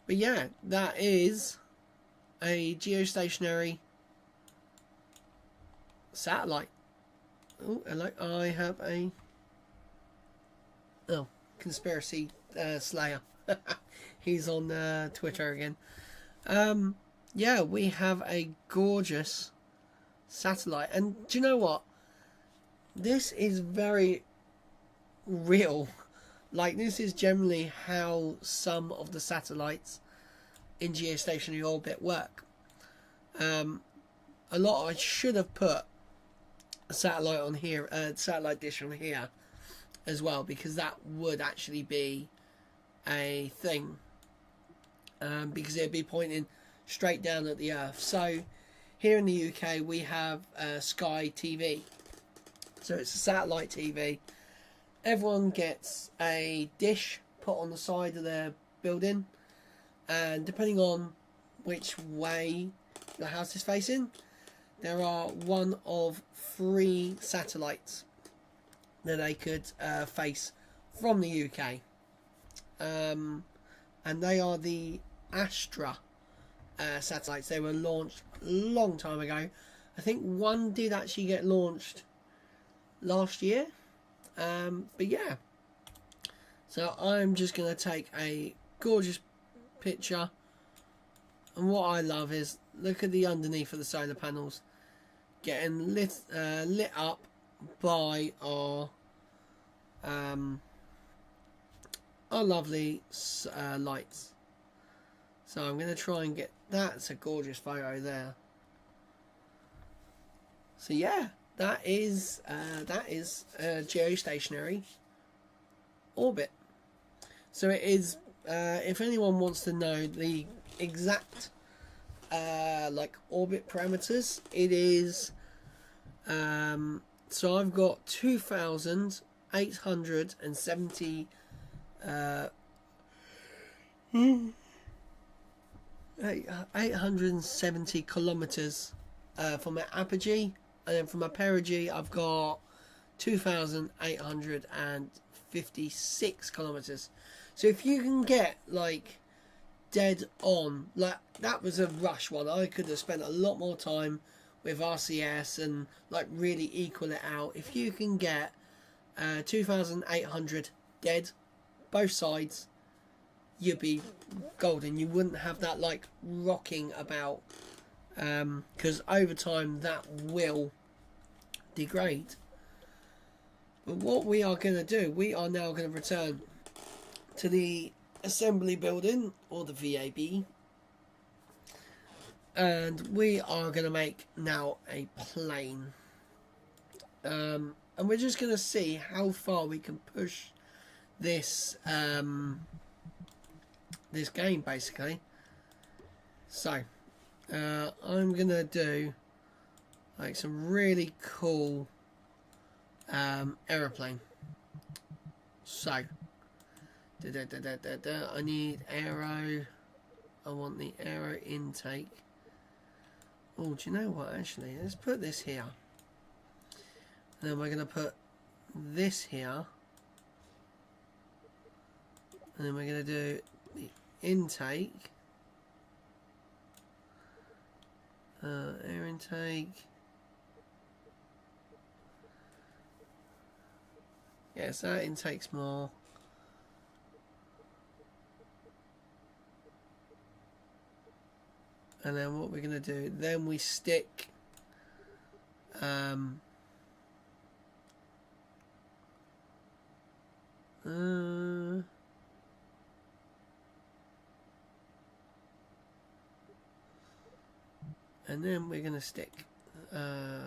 But yeah, that is a geostationary satellite. Oh, hello. I have a conspiracy slayer. He's on Twitter again. Yeah, we have a gorgeous satellite. And do you know what? This is very real. Like, this is generally how some of the satellites in geostationary orbit work. I should have put a satellite on here, a satellite dish on here as well, because that would actually be a thing because it'd be pointing straight down at the Earth. So here in the UK we have Sky TV, so it's a satellite TV. Everyone gets a dish put on the side of their building, and depending on which way your house is facing, there are one of 3 satellites that they could face from the UK, and they are the Astra satellites. They were launched a long time ago. I think one did actually get launched last year, but yeah. So I'm just going to take a gorgeous picture, and what I love is look at the underneath of the solar panels getting lit up by our lovely lights. So I'm going to try and get, that's a gorgeous photo there. So yeah, that is geostationary orbit. So it is, if anyone wants to know the exact like orbit parameters, it is so I've got 2,870 870 kilometers for my apogee, and then for my perigee I've got 2,856 kilometers. So if you can get like dead on, like that was a rush one. I could have spent a lot more time with RCS and like really equal it out. If you can get 2,800 dead both sides, you'd be golden. You wouldn't have that like rocking about, because over time that will degrade. But what we are going to do, we are now going to return to the assembly building, or the VAB, and we are going to make now a plane, and we're just going to see how far we can push this this game basically. So I'm going to do like some really cool aeroplane. So I need aero. I want the aero intake. Oh, do you know what, actually, let's put this here, and then we're going to put this here, and then we're going to do the intake, air intake. Yes, that intake's more. And then what we're going to do, then we stick and then we're going to stick where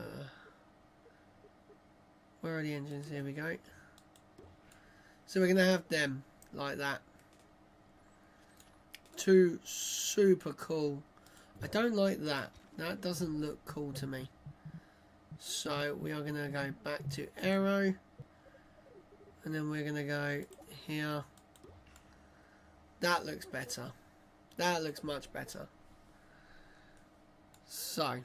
are the engines? Here we go. So we're going to have them like that. 2 super cool. I don't like that. That doesn't look cool to me. So we are going to go back to aero, and then we're going to go here. That looks better. That looks much better. So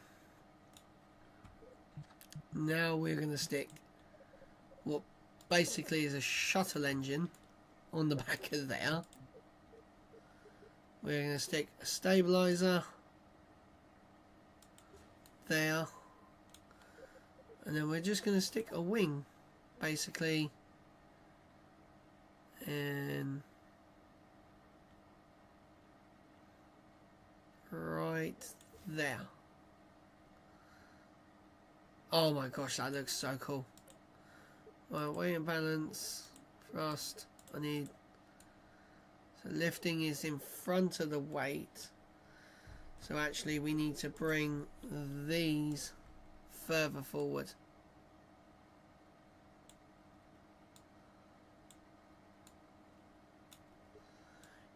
now we're going to stick what basically is a shuttle engine on the back of there. We're going to stick a stabilizer there, and then we're just going to stick a wing basically and right there. Oh my gosh, that looks so cool. Right, weight and balance, thrust, I need, so lifting is in front of the weight. So actually we need to bring these further forward.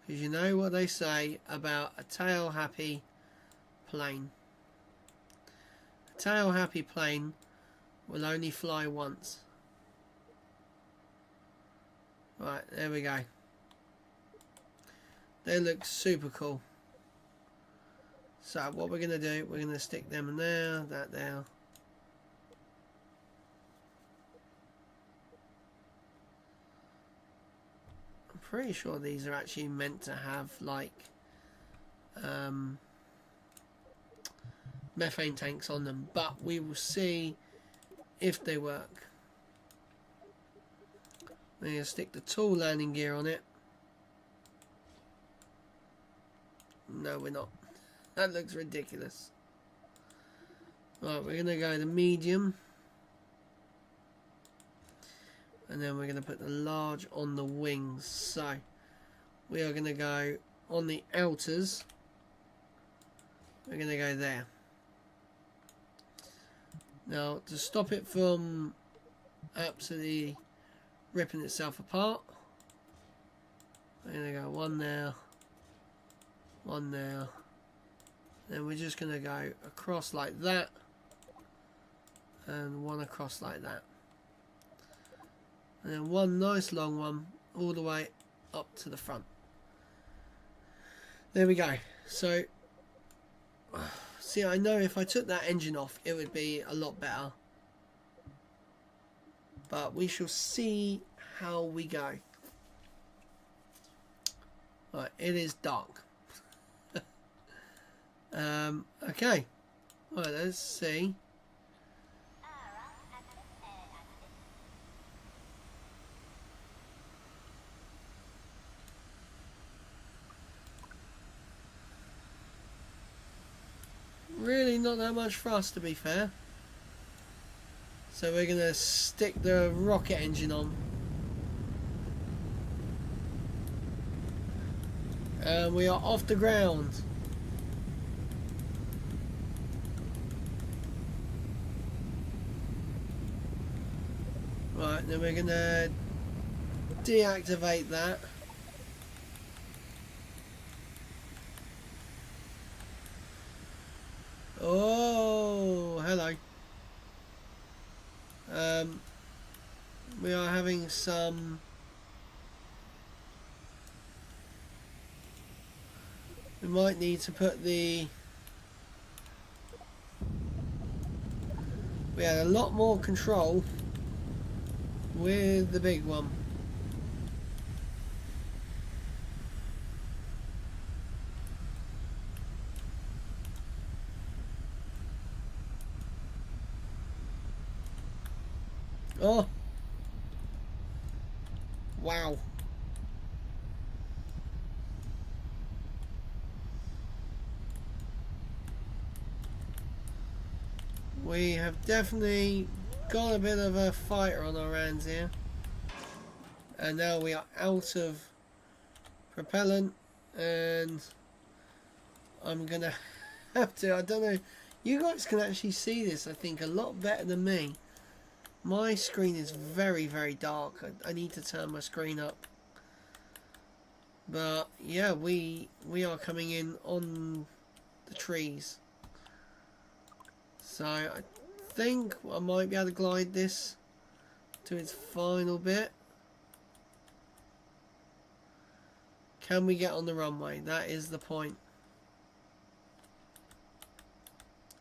Because you know what they say about a tail-happy plane. A tail-happy plane will only fly once. Right, there we go. They look super cool. So what we're going to do, we're going to stick them in there, that there. I'm pretty sure these are actually meant to have like methane tanks on them, but we will see if they work. We're going to stick the tool landing gear on it. No, we're not. That looks ridiculous. Right, we're going to go the medium. And then we're going to put the large on the wings. So, we are going to go on the outers. We're going to go there. Now, to stop it from absolutely ripping itself apart, we're going to go one there, one there. Then we're just going to go across like that, and one across like that. And then one nice long one all the way up to the front. There we go. So, see, I know if I took that engine off, it would be a lot better. But we shall see how we go. Right, it is dark. Okay. Right, let's see. Really not that much thrust, to be fair. So we're going to stick the rocket engine on. And we are off the ground. Right, then we're going to deactivate that. Oh, hello. We are having some we might need to put we had a lot more control with the big one. Oh, wow. We have definitely got a bit of a fighter on our hands here. And now we are out of propellant, and I'm gonna have to, I don't know, you guys can actually see this I think a lot better than me. My screen is very, very dark. I need to turn my screen up. But yeah, we are coming in on the trees. So I think I might be able to glide this to its final bit. Can we get on the runway? That is the point.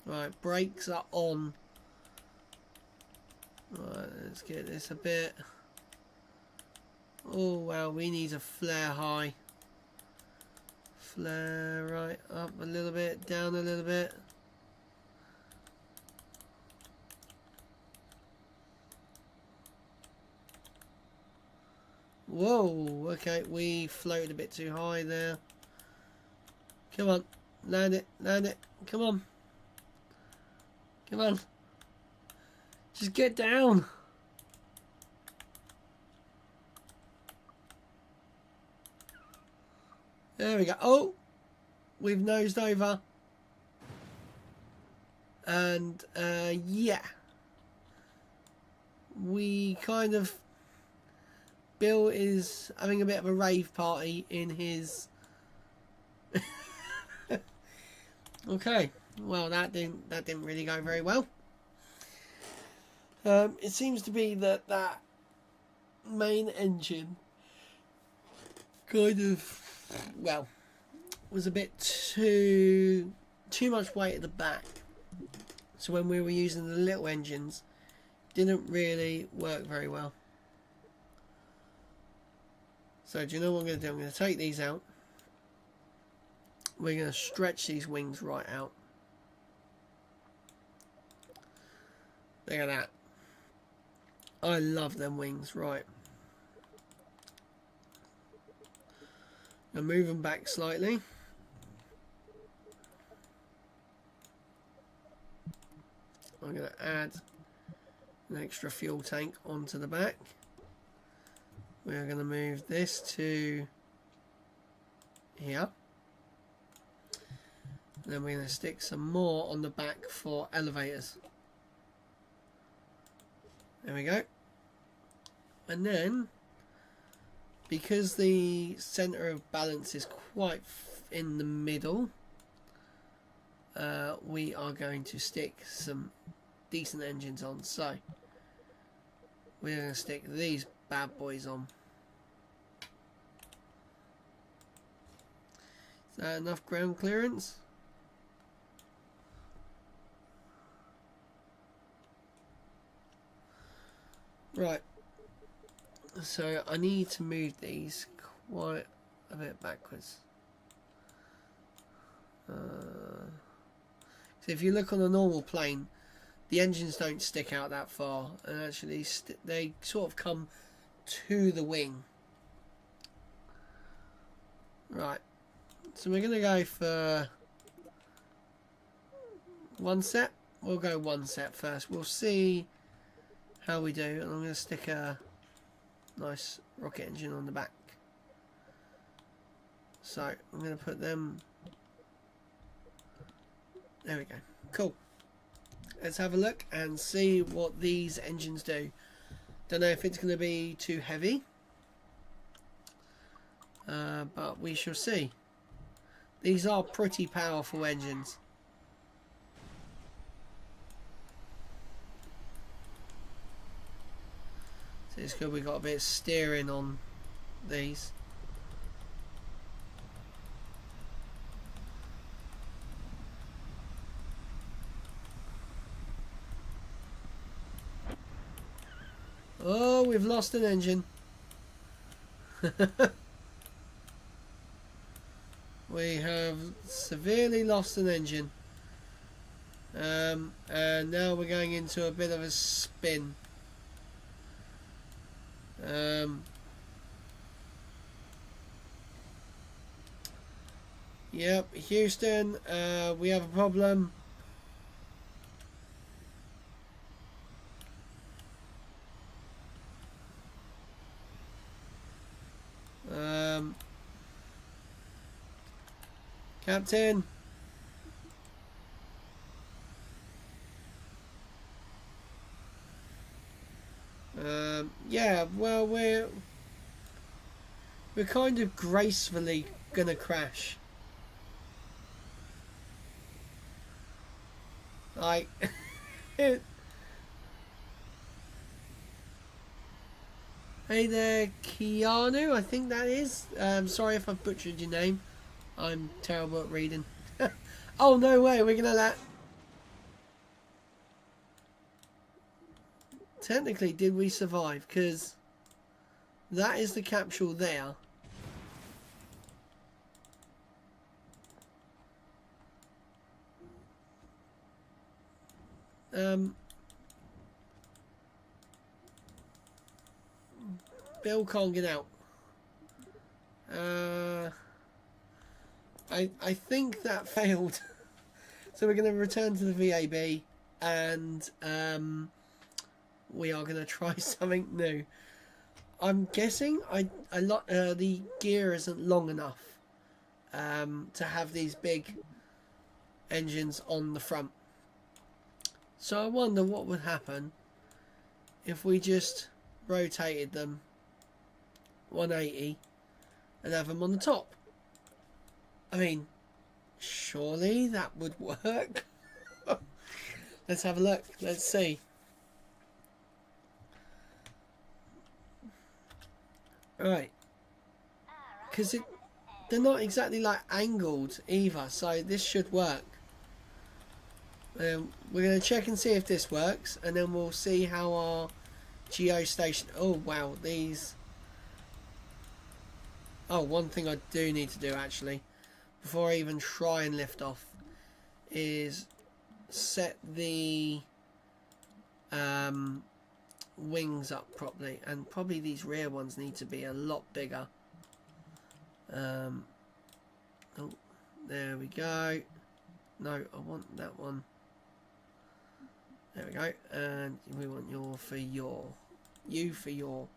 Right, brakes are on. Right, let's get this a bit. Oh wow, we need a flare high. Flare right up a little bit, down a little bit. Whoa, okay, we floated a bit too high there. Come on, land it, come on. Come on. Just get down. There we go. Oh, we've nosed over. And yeah, we kind of, Bill is having a bit of a rave party in his Okay, well that didn't really go very well. It seems to be that main engine kind of, well, was a bit too much weight at the back. So when we were using the little engines, didn't really work very well. So do you know what I'm going to do? I'm going to take these out. We're going to stretch these wings right out. Look at that. I love them wings, right. Now move them back slightly. I'm going to add an extra fuel tank onto the back. We're going to move this to here. And then we're going to stick some more on the back for elevators. There we go. And then, because the centre of balance is quite in the middle, we are going to stick some decent engines on. So we're going to stick these bad boys on. Is that enough ground clearance? Right, so I need to move these quite a bit backwards. So if you look on a normal plane, the engines don't stick out that far, and actually they sort of come to the wing. Right, so we're going to go for one set. We'll go one set first. We'll see how we do, and I'm going to stick a nice rocket engine on the back. So I'm going to put them. There we go. Cool. Let's have a look and see what these engines do. Don't know if it's going to be too heavy, but we shall see. These are pretty powerful engines. So it's good we got a bit of steering on these. Oh, we've lost an engine. We have severely lost an engine. And now we're going into a bit of a spin. Yep, Houston, we have a problem. Captain. Yeah, well, we're kind of gracefully gonna crash. Like, hey there, Keanu, I think that is. Sorry if I've butchered your name. I'm terrible at reading. Oh, no way, we're gonna let... Technically, did we survive? Because that is the capsule there. Bill can't get out. I think that failed. So we're going to return to the VAB and we are going to try something new. I'm guessing the gear isn't long enough to have these big engines on the front. So I wonder what would happen if we just rotated them 180 and have them on the top. I mean, surely that would work. Let's have a look. Let's see. Right. Because they're not exactly like angled either, so this should work. We're going to check and see if this works, and then we'll see how our geostation... Oh, wow, these... Oh, one thing I do need to do, actually, before I even try and lift off, is set the wings up properly. And probably these rear ones need to be a lot bigger. Oh, there we go. No, I want that one. There we go. And we want you for your.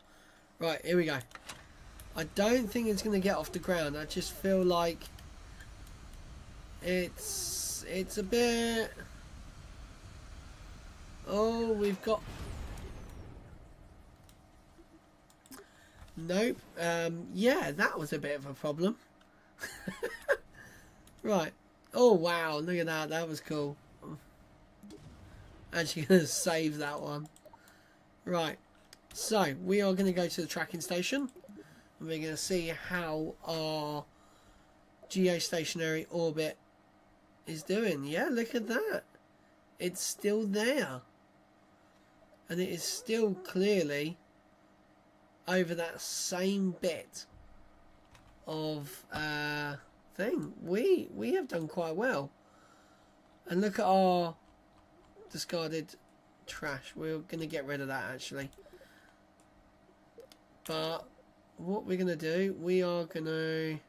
Right, here we go. I don't think it's going to get off the ground. I just feel like it's a bit... Oh, we've got... Nope. Yeah, that was a bit of a problem. Right. Oh, wow. Look at that. That was cool. Actually going to save that one. Right. So, we are going to go to the tracking station. And we're going to see how our geostationary orbit is doing. Yeah, look at that. It's still there. And it is still clearly over that same bit of thing. We have done quite well. And look at our discarded trash. We're going to get rid of that actually. But what we're going to do, we are going to...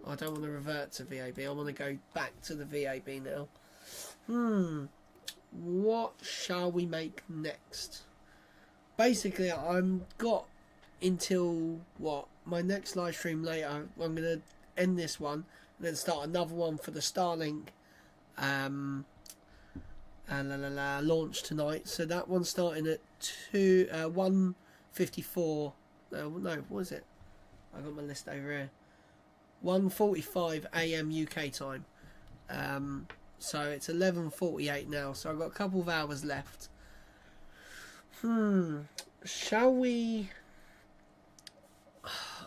I don't want to revert to VAB. I want to go back to the VAB now. What shall we make next? Basically, I'm got until what? My next live stream later. I'm going to end this one and then start another one for the Starlink launch tonight. So that one's starting at 1:54. No, what is it? I got my list over here. 1:45 a.m. UK time. So it's 11:48 now. So I've got a couple of hours left. Shall we?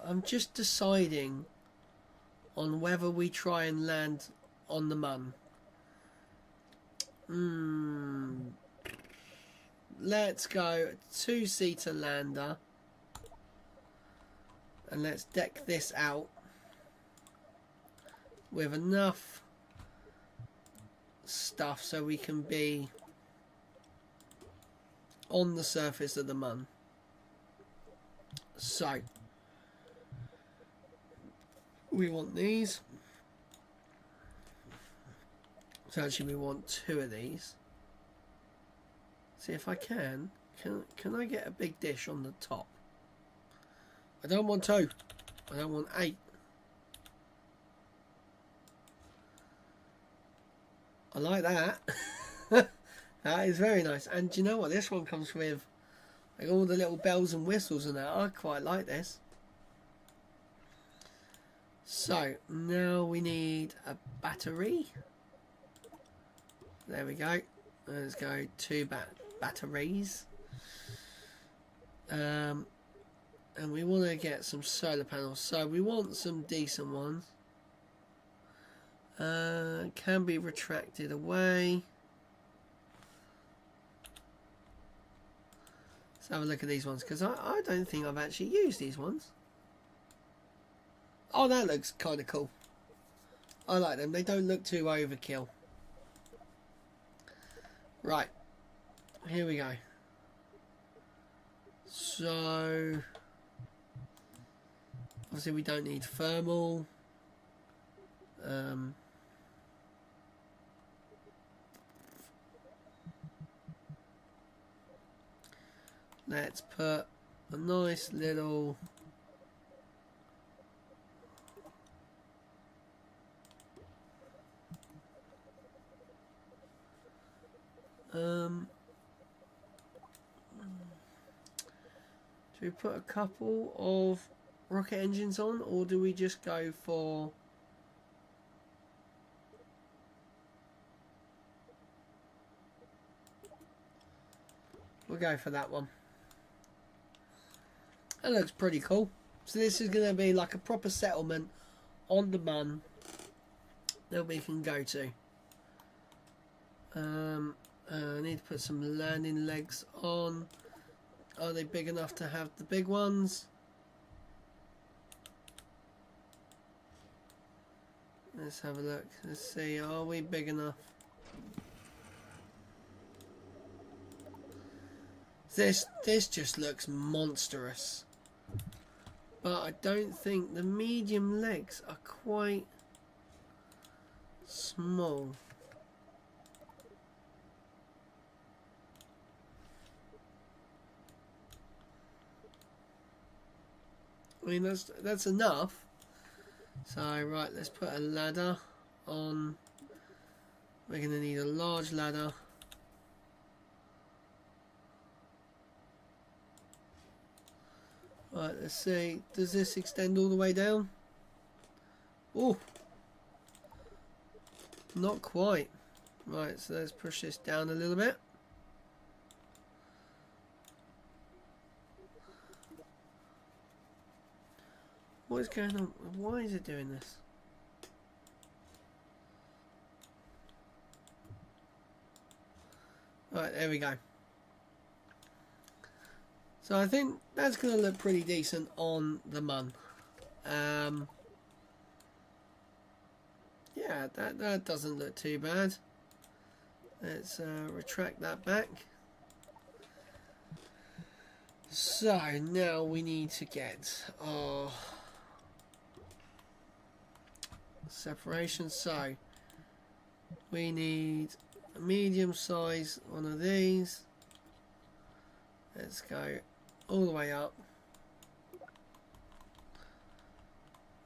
I'm just deciding on whether we try and land on the Mun. Let's go 2-seater lander. And let's deck this out with enough stuff so we can be on the surface of the Mun. So we want these. So actually we want 2 of these. See if I can I get a big dish on the top? I don't want 2. I don't want 8. I like that. That is very nice. And do you know what? This one comes with like all the little bells and whistles and that. I quite like this. So now we need a battery. There we go. Let's go 2 batteries. And we want to get some solar panels. So we want some decent ones. Can be retracted away. Let's have a look at these ones, because I don't think I've actually used these ones. Oh, that looks kind of cool. I like them. They don't look too overkill. Right. Here we go. So obviously we don't need thermal. Let's put a nice little do we put a couple of rocket engines on, or do we just go for we'll go for that one. That looks pretty cool. So this is going to be like a proper settlement on the Mun that we can go to. I need to put some landing legs on. Are they big enough to have the big ones? Let's have a look. Let's see. Are we big enough? This just looks monstrous. But I don't think the medium legs are quite small. I mean, that's enough. So, right, let's put a ladder on. We're going to need a large ladder. Right, let's see. Does this extend all the way down? Oh, not quite. Right, so let's push this down a little bit. What is going on? Why is it doing this? Right, there we go. So I think that's going to look pretty decent on the Mun. Yeah, that doesn't look too bad. Let's retract that back. So now we need to get our separation. So we need a medium size one of these. Let's go all the way up.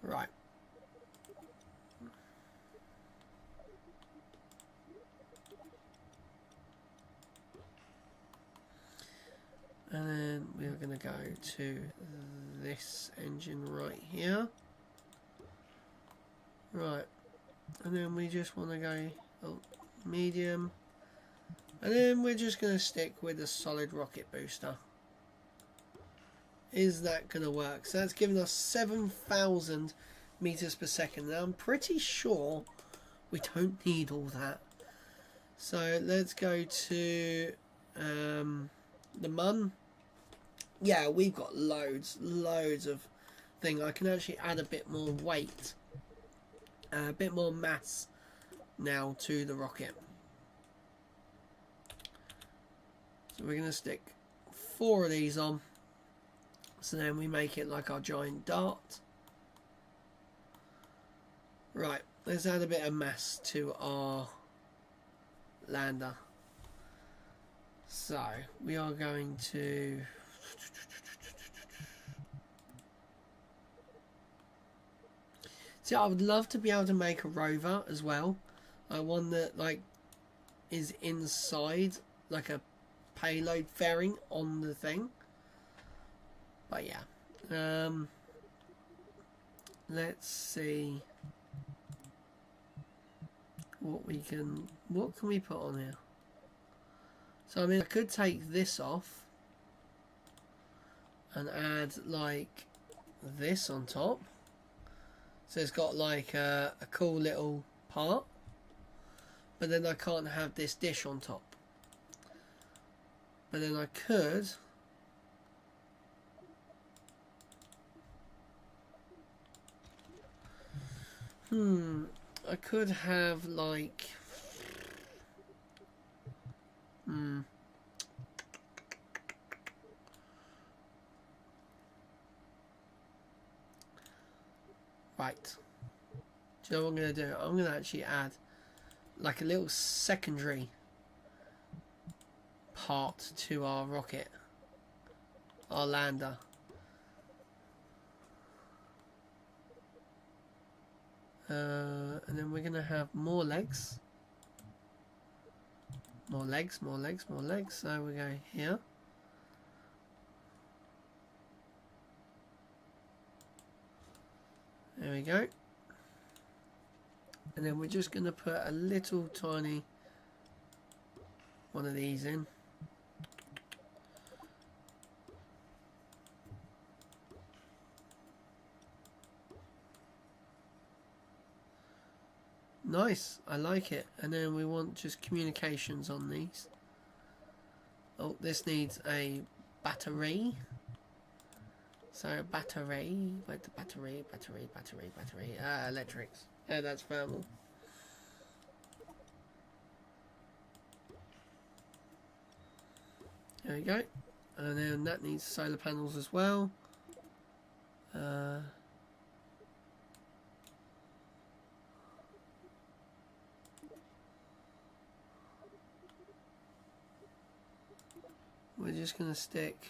Right. And then we're going to go to this engine right here. Right. And then we just want to go medium. And then we're just going to stick with a solid rocket booster. Is that going to work? So that's giving us 7,000 meters per second. Now I'm pretty sure we don't need all that. So let's go to the Mun. Yeah, we've got loads of thing. I can actually add a bit more weight, a bit more mass now to the rocket. So we're going to stick 4 of these on. So then we make it like our giant dart. Right, let's add a bit of mass to our lander. So we are going to see, I would love to be able to make a rover as well. One that like is inside like a payload fairing on the thing. But yeah, let's see what can we put on here. So I mean, I could take this off and add like this on top. So it's got like a cool little part, but then I can't have this dish on top. But then I could I could have like right. Do you know what I'm going to do? I'm going to actually add like a little secondary part to our rocket, our lander. And then we're going to have more legs. More legs. So we go here. There we go. And then we're just going to put a little tiny one of these in. Nice, I like it. And then we want just communications on these. Oh, this needs a battery. So battery, where's the battery? Electrics. Yeah, that's thermal. There we go. And then that needs solar panels as well. We're just going to stick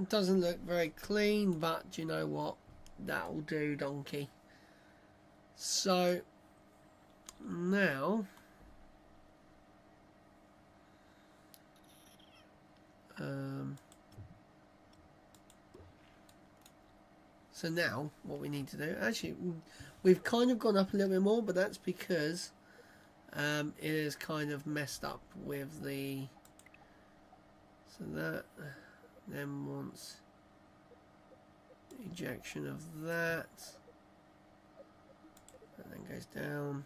it doesn't look very clean, but do you know what? That'll do, donkey. So now what we need to do, actually we've kind of gone up a little bit more, but that's because it is kind of messed up with the, so that then wants ejection of that, and then goes down,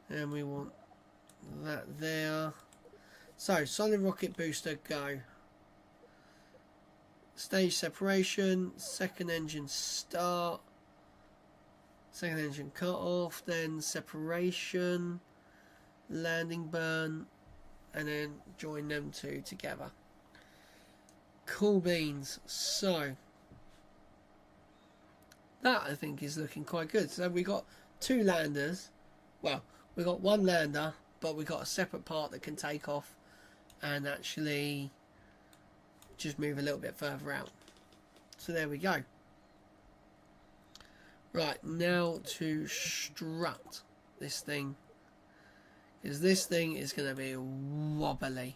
and we want that there. So solid rocket booster, go. Stage separation, second engine start, second engine cut off, then separation, landing burn, and then join them two together. Cool beans. So that I think is looking quite good. So we got two landers. Well, we got one lander, but we got a separate part that can take off and actually just move a little bit further out. So there we go. Right, now to strut this thing, because this thing is going to be wobbly.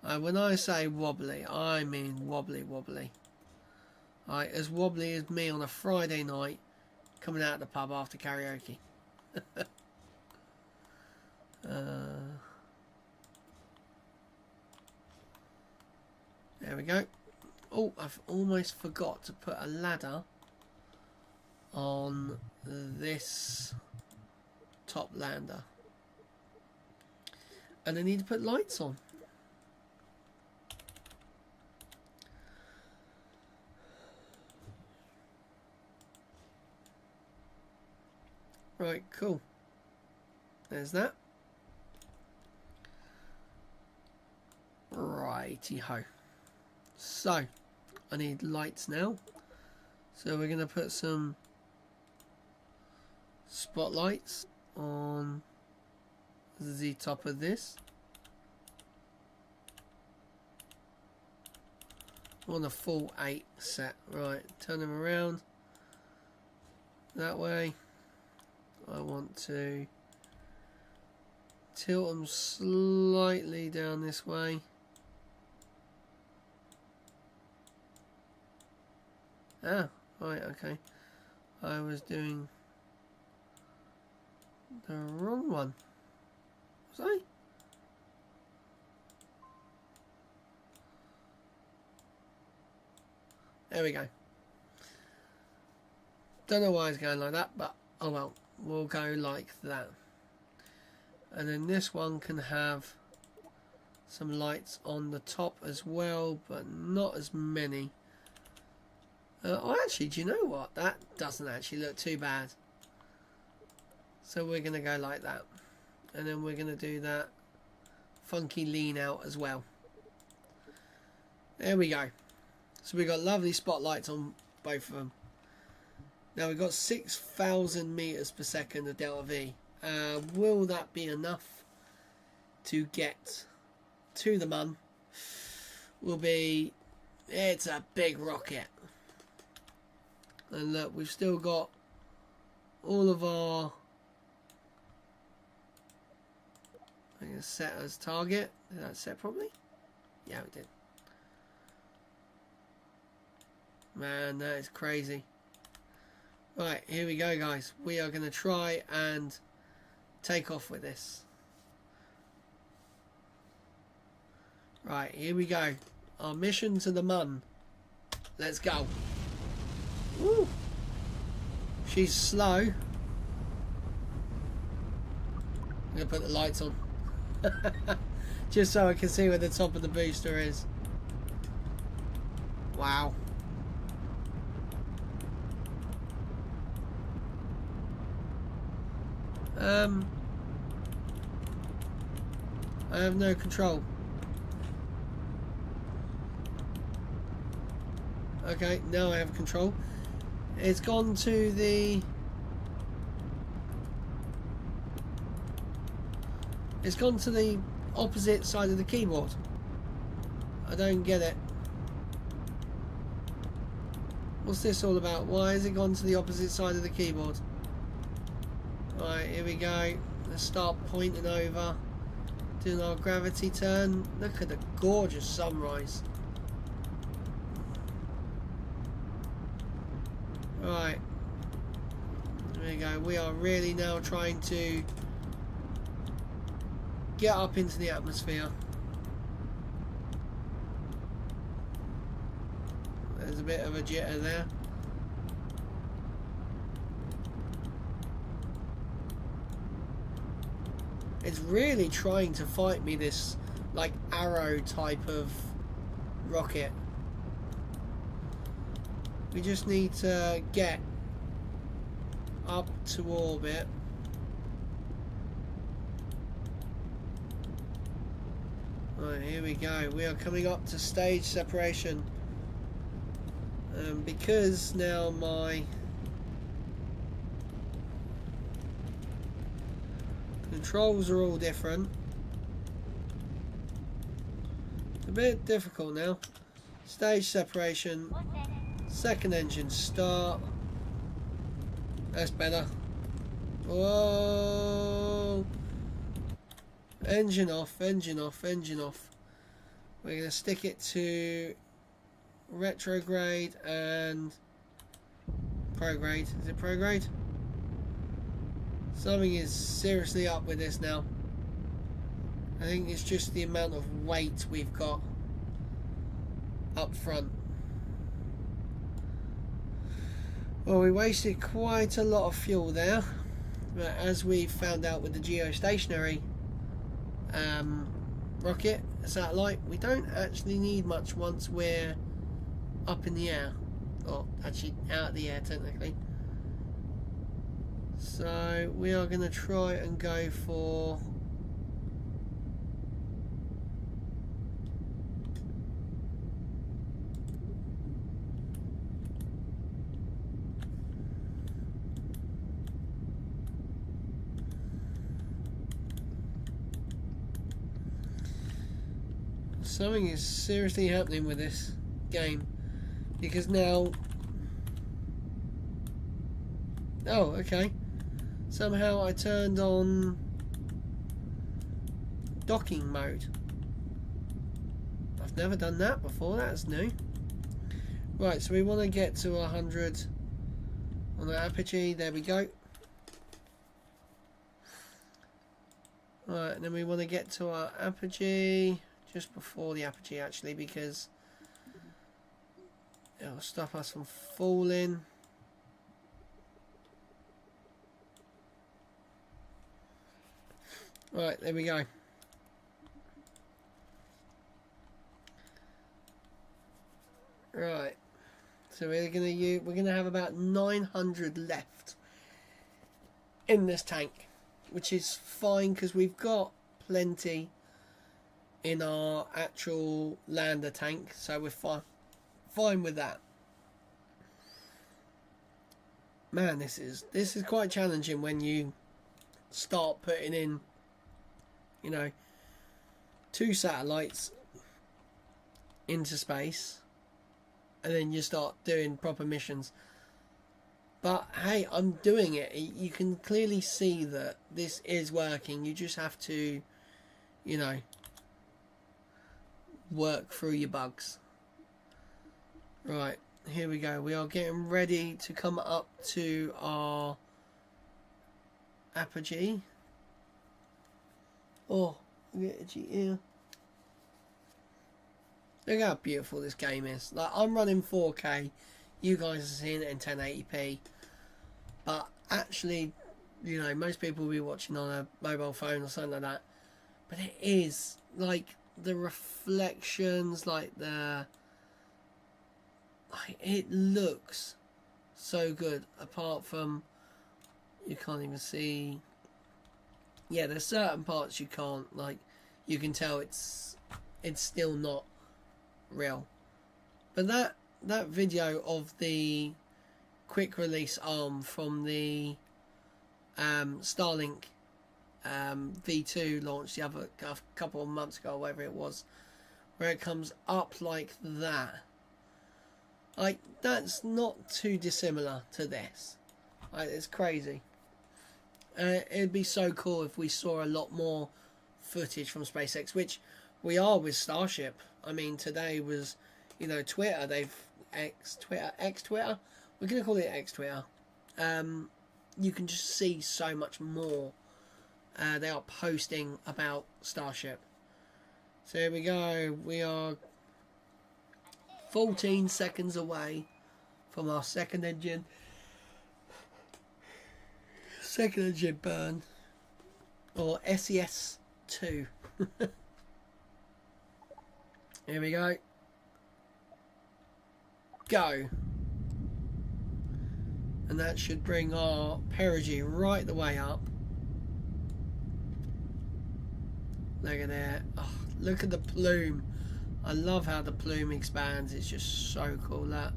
When I say wobbly, I mean wobbly. Right, as wobbly as me on a Friday night coming out of the pub after karaoke. There we go. Oh, I've almost forgot to put a ladder on this top lander. And I need to put lights on. Right, cool. There's that. Righty-ho. So, I need lights now. So we're going to put some spotlights on the top of this. On a full 8 set. Right, turn them around that way. I want to tilt them slightly down this way. Ah, right, okay. I was doing the wrong one. Was I? There we go. Don't know why it's going like that, but oh well. We'll go like that. And then this one can have some lights on the top as well, but not as many. Oh, actually, do you know what? That doesn't actually look too bad. So we're going to go like that. And then we're going to do that funky lean out as well. There we go. So we've got lovely spotlights on both of them. Now we've got 6,000 meters per second of delta V. Will that be enough to get to the Mun? It's a big rocket. And look, we've still got all of our, I'm going to set as target. Did that set properly? Yeah, we did. Man, that is crazy. Right, here we go, guys. We are going to try and take off with this. Right, here we go. Our mission to the Mun. Let's go. Woo. She's slow. I'm going to put the lights on. Just so I can see where the top of the booster is. Wow. I have no control. Okay, now I have control. It's gone to the... It's gone to the opposite side of the keyboard. I don't get it. What's this all about? Why has it gone to the opposite side of the keyboard? Right, here we go. Let's start pointing over. Doing our gravity turn. Look at the gorgeous sunrise. Right. There we go. We are really now trying to get up into the atmosphere. There's a bit of a jitter there. It's really trying to fight me, this like arrow type of rocket. We just need to get up to orbit. Right, here we go. We are coming up to stage separation. Because now my controls are all different. It's a bit difficult now. Stage separation. Second engine start. That's better. Whoa. Engine off, engine off, engine off. We're going to stick it to retrograde and prograde. Is it prograde? Something is seriously up with this now. I think it's just the amount of weight we've got up front. Well, we wasted quite a lot of fuel there, but as we found out with the geostationary rocket satellite, we don't actually need much once we're up in the air, or actually out of the air technically. So we are going to try and go for something is seriously happening with this game, because now, oh okay, somehow I turned on docking mode. I've never done that before, that's new. Right, so we want to get to 100 on the apogee, there we go. Right, and then we want to get to our apogee, just before the apogee actually, because it'll stop us from falling. Right, there we go. Right, so we're gonna have about 900 left in this tank, which is fine because we've got plenty in our actual lander tank, so we're fine with that. Man, this is quite challenging when you start putting in, you know, 2 satellites into space, and then you start doing proper missions. But hey, I'm doing it. You can clearly see that this is working. You just have to, you know, work through your bugs. Right, here we go. We are getting ready to come up to our apogee. Oh, get itchy ear. Look how beautiful this game is. Like, I'm running 4K. You guys are seeing it in 1080p. But actually, you know, most people will be watching on a mobile phone or something like that. But it is, like, the reflections, like, it looks so good. Apart from, you can't even see. Yeah, there's certain parts you can't, like, you can tell it's still not real. But that video of the quick release arm from the Starlink V2 launch the other a couple of months ago, whatever it was, where it comes up like that, like, that's not too dissimilar to this. Like, it's crazy. It'd be so cool if we saw a lot more footage from SpaceX, which we are with Starship. I mean, today was, you know, Twitter. They've X Twitter. We're gonna call it X Twitter. You can just see so much more. They are posting about Starship. So here we go. We are 14 seconds away from our second engine burn, or SES 2. Here we go. Go. And that should bring our perigee right the way up. Look at that. Oh, look at the plume. I love how the plume expands. It's just so cool, that.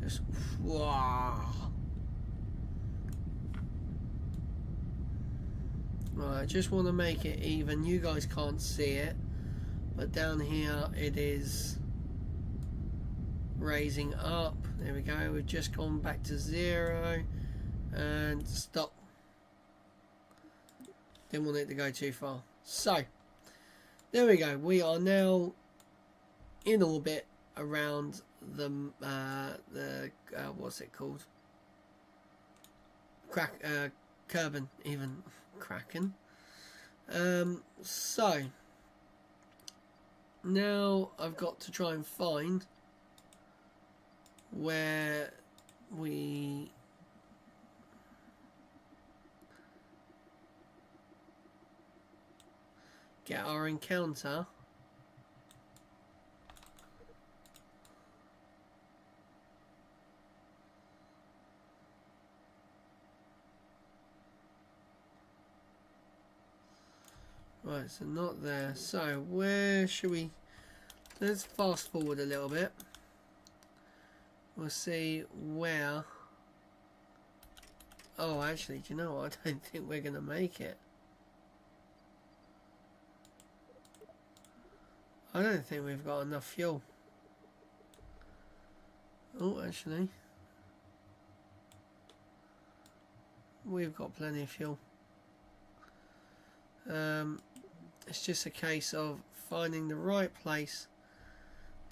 Just, wow. Right, I just want to make it even. You guys can't see it, but down here it is raising up. There we go. We've just gone back to 0 and stop. Didn't want it to go too far. So there we go. We are now in orbit around the what's it called? Kerbin, even Kraken. So now I've got to try and find where we get our encounter. Right, so not there. So where should we... Let's fast forward a little bit. We'll see where... Oh, actually, do you know what? I don't think we're going to make it. I don't think we've got enough fuel. Oh, actually. We've got plenty of fuel. It's just a case of finding the right place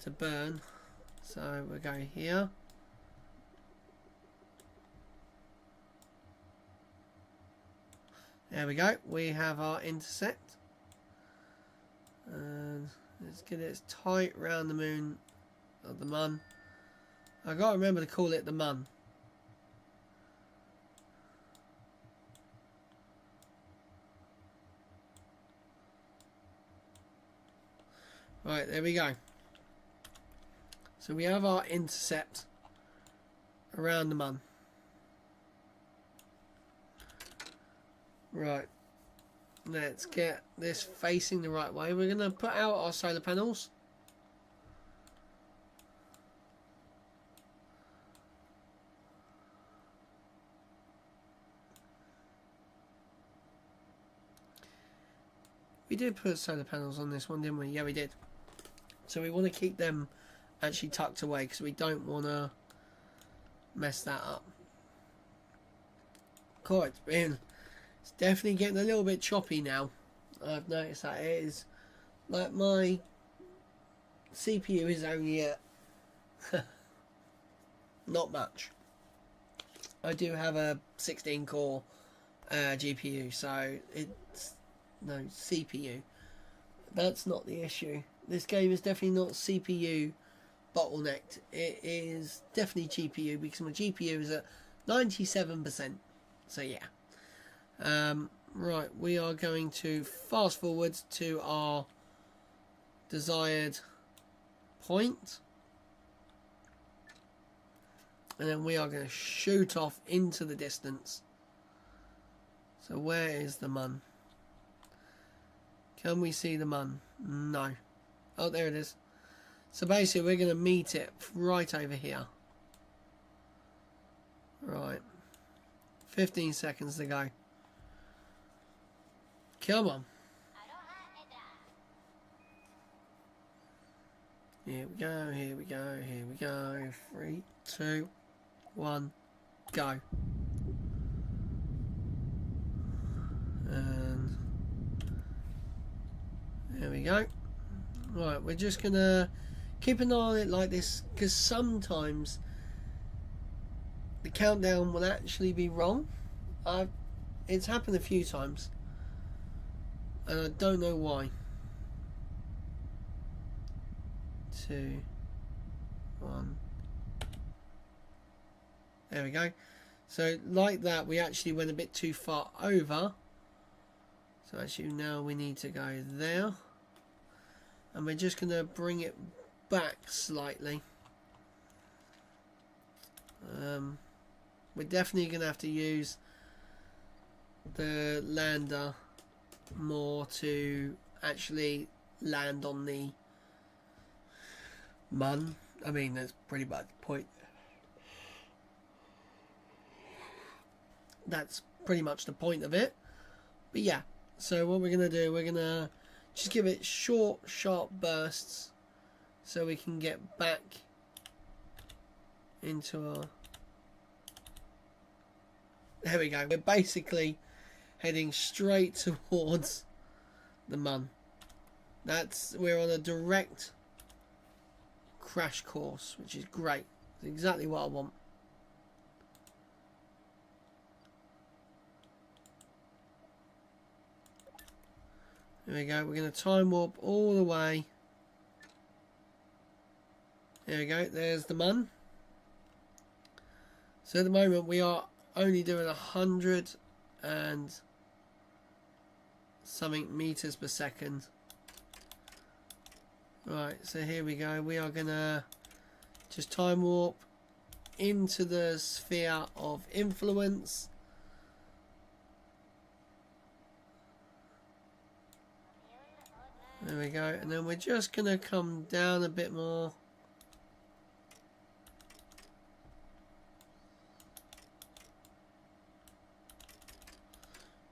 to burn. So we'll go here. There we go. We have our intercept. And let's get it as tight round the moon, or the mun. I gotta remember to call it the mun. Right, there we go. So we have our intercept around the mun. Right. Let's get this facing the right way. We're going to put out our solar panels. We did put solar panels on this one, didn't we? Yeah, we did. So we want to keep them actually tucked away because we don't want to mess that up. Cool, it's definitely getting a little bit choppy now. I've noticed that it is. Like, my CPU is only at not much. I do have a 16 core GPU, so it's no, CPU. That's not the issue. This game is definitely not CPU bottlenecked. It is definitely GPU, because my GPU is at 97%. So yeah. Right, we are going to fast forward to our desired point. And then we are going to shoot off into the distance. So where is the mun? Can we see the mun? No. Oh, there it is. So basically we're going to meet it right over here. Right. 15 seconds to go. Come on. Here we go, here we go, here we go. 3, 2, 1, go. And there we go. Right, we're just going to keep an eye on it like this, because sometimes the countdown will actually be wrong. It's happened a few times, and I don't know why. 2, 1. There we go. So like that, we actually went a bit too far over. So actually now we need to go there. And we're just going to bring it back slightly. We're definitely going to have to use the lander more to actually land on the mun. I mean, that's pretty much the point. That's pretty much the point of it. But yeah, so what we're going to do, we're going to just give it short, sharp bursts so we can get back into our... There we go. We're basically heading straight towards the mun. We're on a direct crash course, which is great. It's exactly what I want. There we go. We're going to time warp all the way. There we go. There's the mun. So at the moment we are only doing 100 and something meters per second. Right, so here we go. We are going to just time warp into the sphere of influence. There we go. And then we're just going to come down a bit more.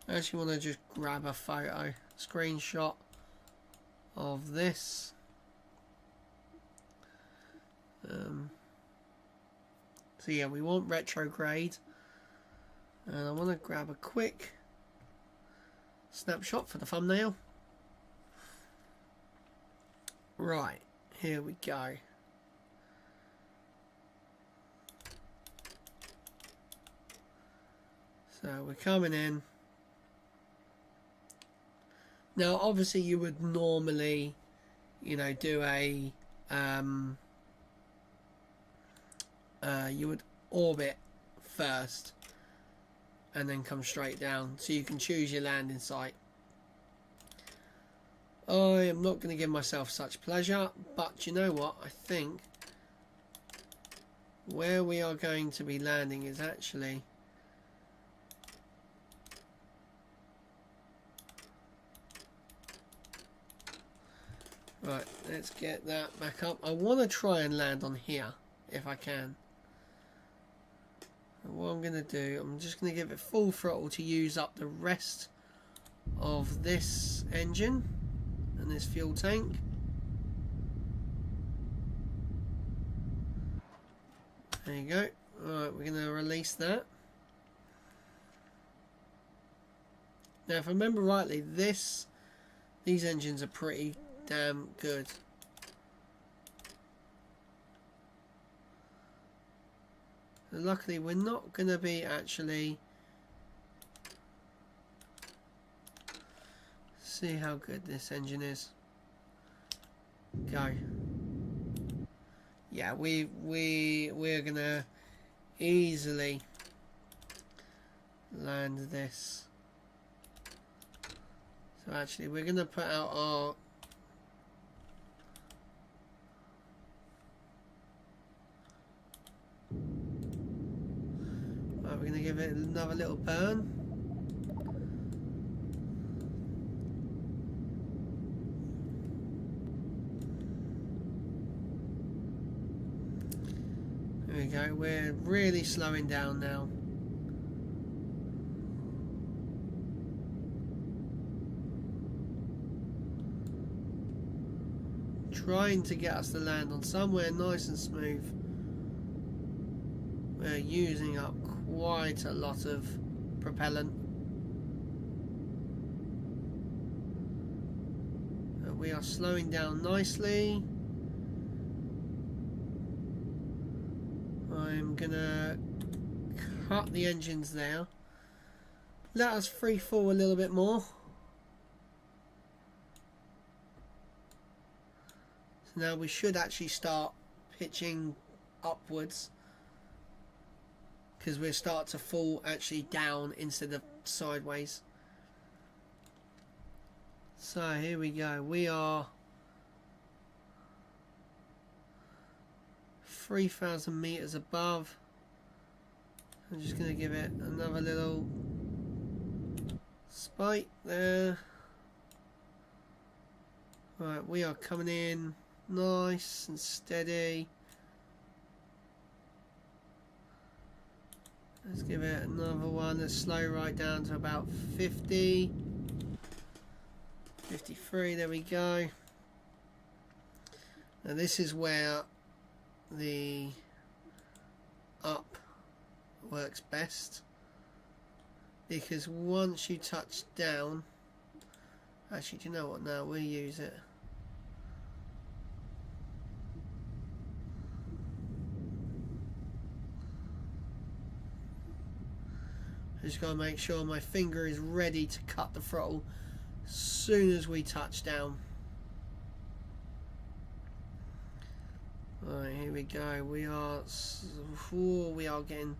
I actually want to just grab a photo, screenshot of this. So yeah, we want retrograde. And I want to grab a quick snapshot for the thumbnail. Right, here we go. So we're coming in. Now, obviously, you would normally, you know, do a, you would orbit first and then come straight down, so you can choose your landing site. I am not going to give myself such pleasure, but you know what? I think where we are going to be landing is actually... Right, let's get that back up. I want to try and land on here, if I can. And what I'm going to do, I'm just going to give it full throttle to use up the rest of this engine and this fuel tank. There you go. Alright, we're going to release that. Now, if I remember rightly, these engines are pretty damn good. And luckily, we're not going to be actually see how good this engine is. Go. Yeah, we're gonna easily land this. So actually we're gonna put out our we're going to give it another little burn. There we go, we're really slowing down now. Trying to get us to land on somewhere nice and smooth. We're using up quite a lot of propellant. We are slowing down nicely. I'm gonna cut the engines there. Let us free fall a little bit more. So now we should actually start pitching upwards, because we'll start to fall actually down instead of sideways. So here we go. We are 3,000 meters above. I'm just going to give it another little spike there. Right, we are coming in nice and steady. Let's give it another one. Let's slow right down to about 50. 53, there we go. Now this is where the up works best, because once you touch down, actually, do you know what, now we'll use it. Just got to make sure my finger is ready to cut the throttle as soon as we touch down. Alright, here we go. We are getting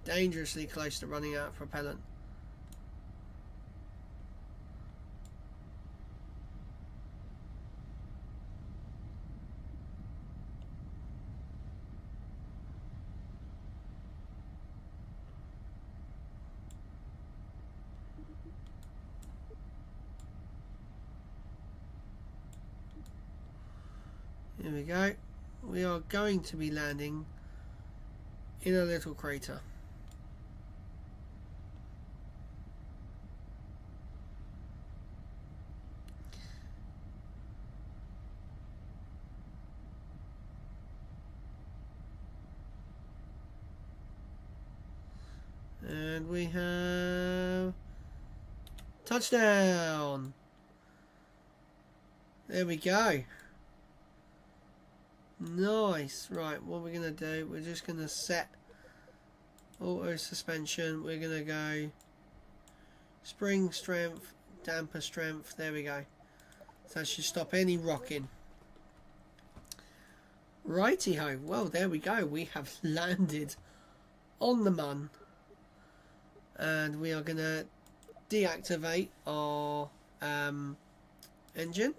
dangerously close to running out of propellant. Here we go. We are going to be landing in a little crater. And we have touchdown. There we go. Nice. Right, what we're going to do, we're just going to set auto suspension. We're going to go spring strength, damper strength. There we go. So that should stop any rocking. Righty-ho. Well, there we go. We have landed on the Mun. And we are going to deactivate our engine.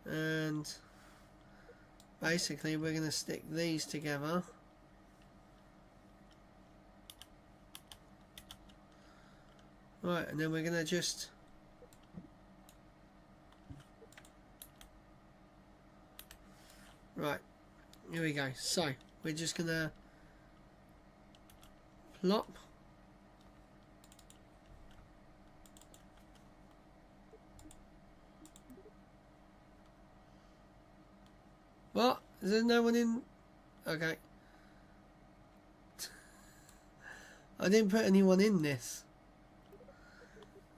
And basically we're going to stick these together. Right, and then we're going to just right, here we go. So we're just going to plop what? Is there no one in? Okay. I didn't put anyone in this.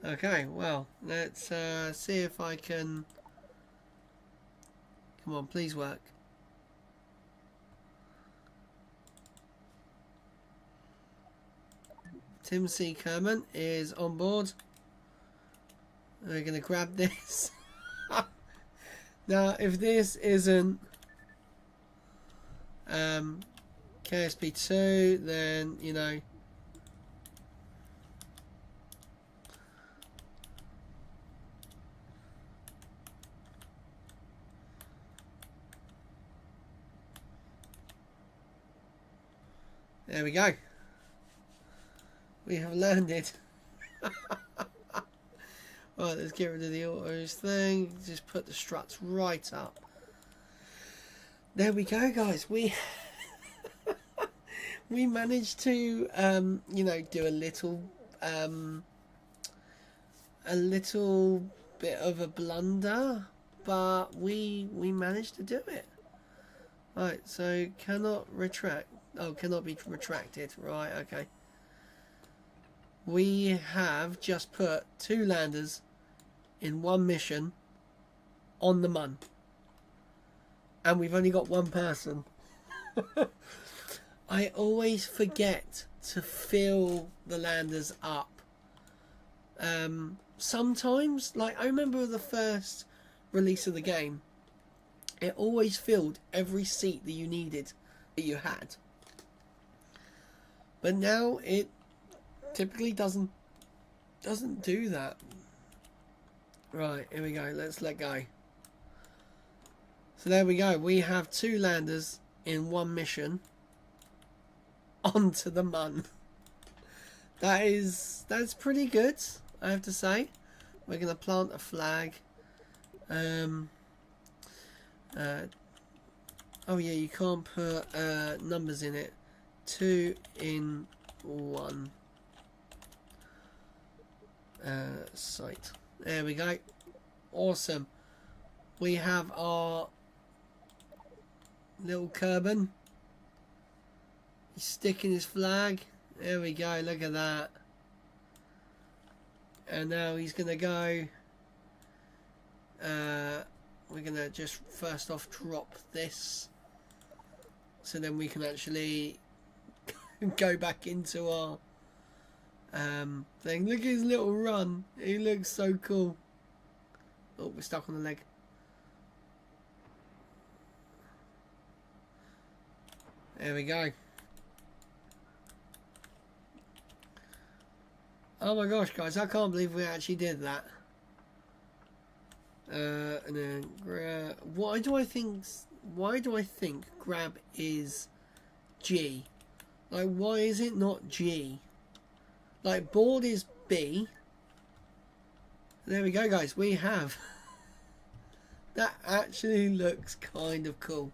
Okay, well, let's see if I can... Come on, please work. Tim C. Kerman is on board. We're going to grab this. Now, if this isn't KSP 2, then, you know, there we go. We have landed. Right, let's get rid of the autos thing. Just put the struts right up. There we go, guys. We managed to, you know, do a little bit of a blunder, but we managed to do it. Right, so cannot retract. Oh, cannot be retracted. Right, okay. We have just put 2 landers in 1 mission on the Mun. And we've only got 1 person. I always forget to fill the landers up. Sometimes, like I remember the first release of the game, it always filled every seat that you needed, that you had. But now it typically doesn't do that. Right, here we go. Let's let go. So there we go. We have 2 landers in 1 mission onto the Mun. That's pretty good, I have to say. We're gonna plant a flag. Oh yeah, you can't put numbers in it. 2 in 1 site. There we go. Awesome. We have our little Kerbin. He's sticking his flag. There we go. Look at that. And now he's gonna go. We're gonna just first off drop this, so then we can actually go back into our thing. Look at his little run. He looks so cool. Oh, we're stuck on the leg. There we go. Oh my gosh, guys, I can't believe we actually did that. And then grab. Why do I think grab is G? Like, why is it not G? Like, board is B. There we go, guys. We have. That actually looks kind of cool.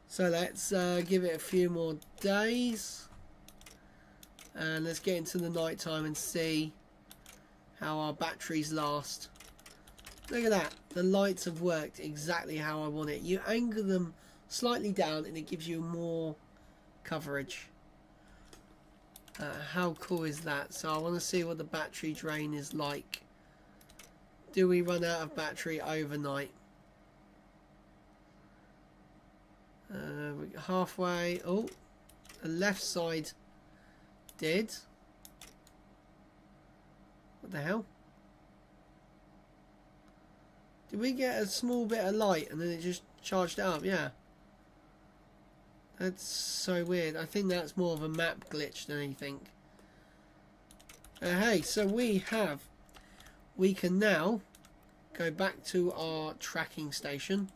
So let's give it a few more days. And let's get into the night time and see how our batteries last. Look at that. The lights have worked exactly how I want it. You angle them slightly down and it gives you more coverage. How cool is that? So I want to see what the battery drain is like. Do we run out of battery overnight? We're halfway. Oh, the left side did. What the hell? Did we get a small bit of light and then it just charged up? Yeah. That's so weird. I think that's more of a map glitch than anything. Hey, so we can now go back to our tracking station.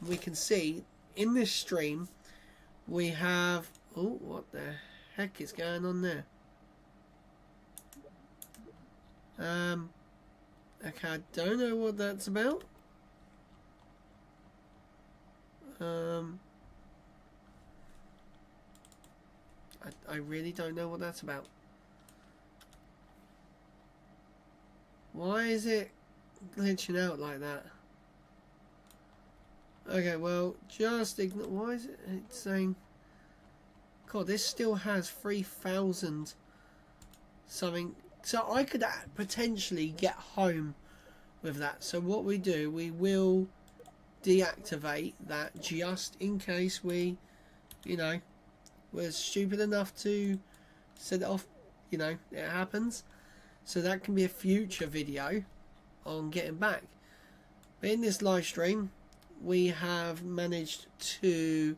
We can see in this stream we have... Oh, what the heck is going on there? Okay, I don't know what that's about. I really don't know what that's about. Why is it glitching out like that? Okay, well, just ignore. Why is it saying... God, this still has 3,000 something. So I could potentially get home with that. So what we do, we will deactivate that just in case we, you know, we're stupid enough to set it off You know, it happens. So that can be a future video on getting back. But in this live stream, we have managed to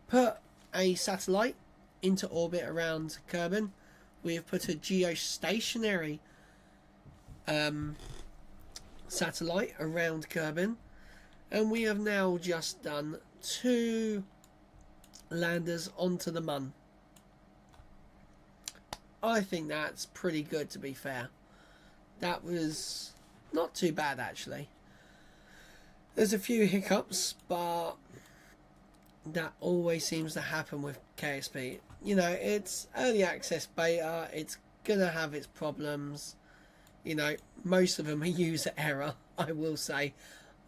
put a satellite into orbit around Kerbin. We have put a geostationary satellite around Kerbin. And we have now just done 2 landers onto the Mun. I think that's pretty good, to be fair. That was not too bad, actually. There's a few hiccups, but that always seems to happen with KSP. You know, it's early access beta. It's going to have its problems. You know, most of them are user error, I will say.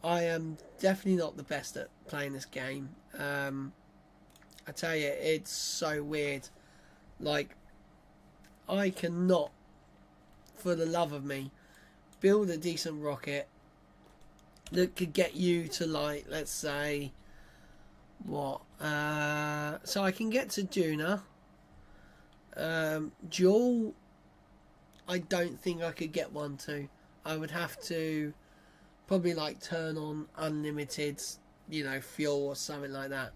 I am definitely not the best at playing this game. I tell you, it's so weird. Like, I cannot, for the love of me, build a decent rocket that could get you to, like, let's say, what? So I can get to Duna. Jewel, I don't think I could get one to. I would have to probably, like, turn on unlimited, you know, fuel or something like that.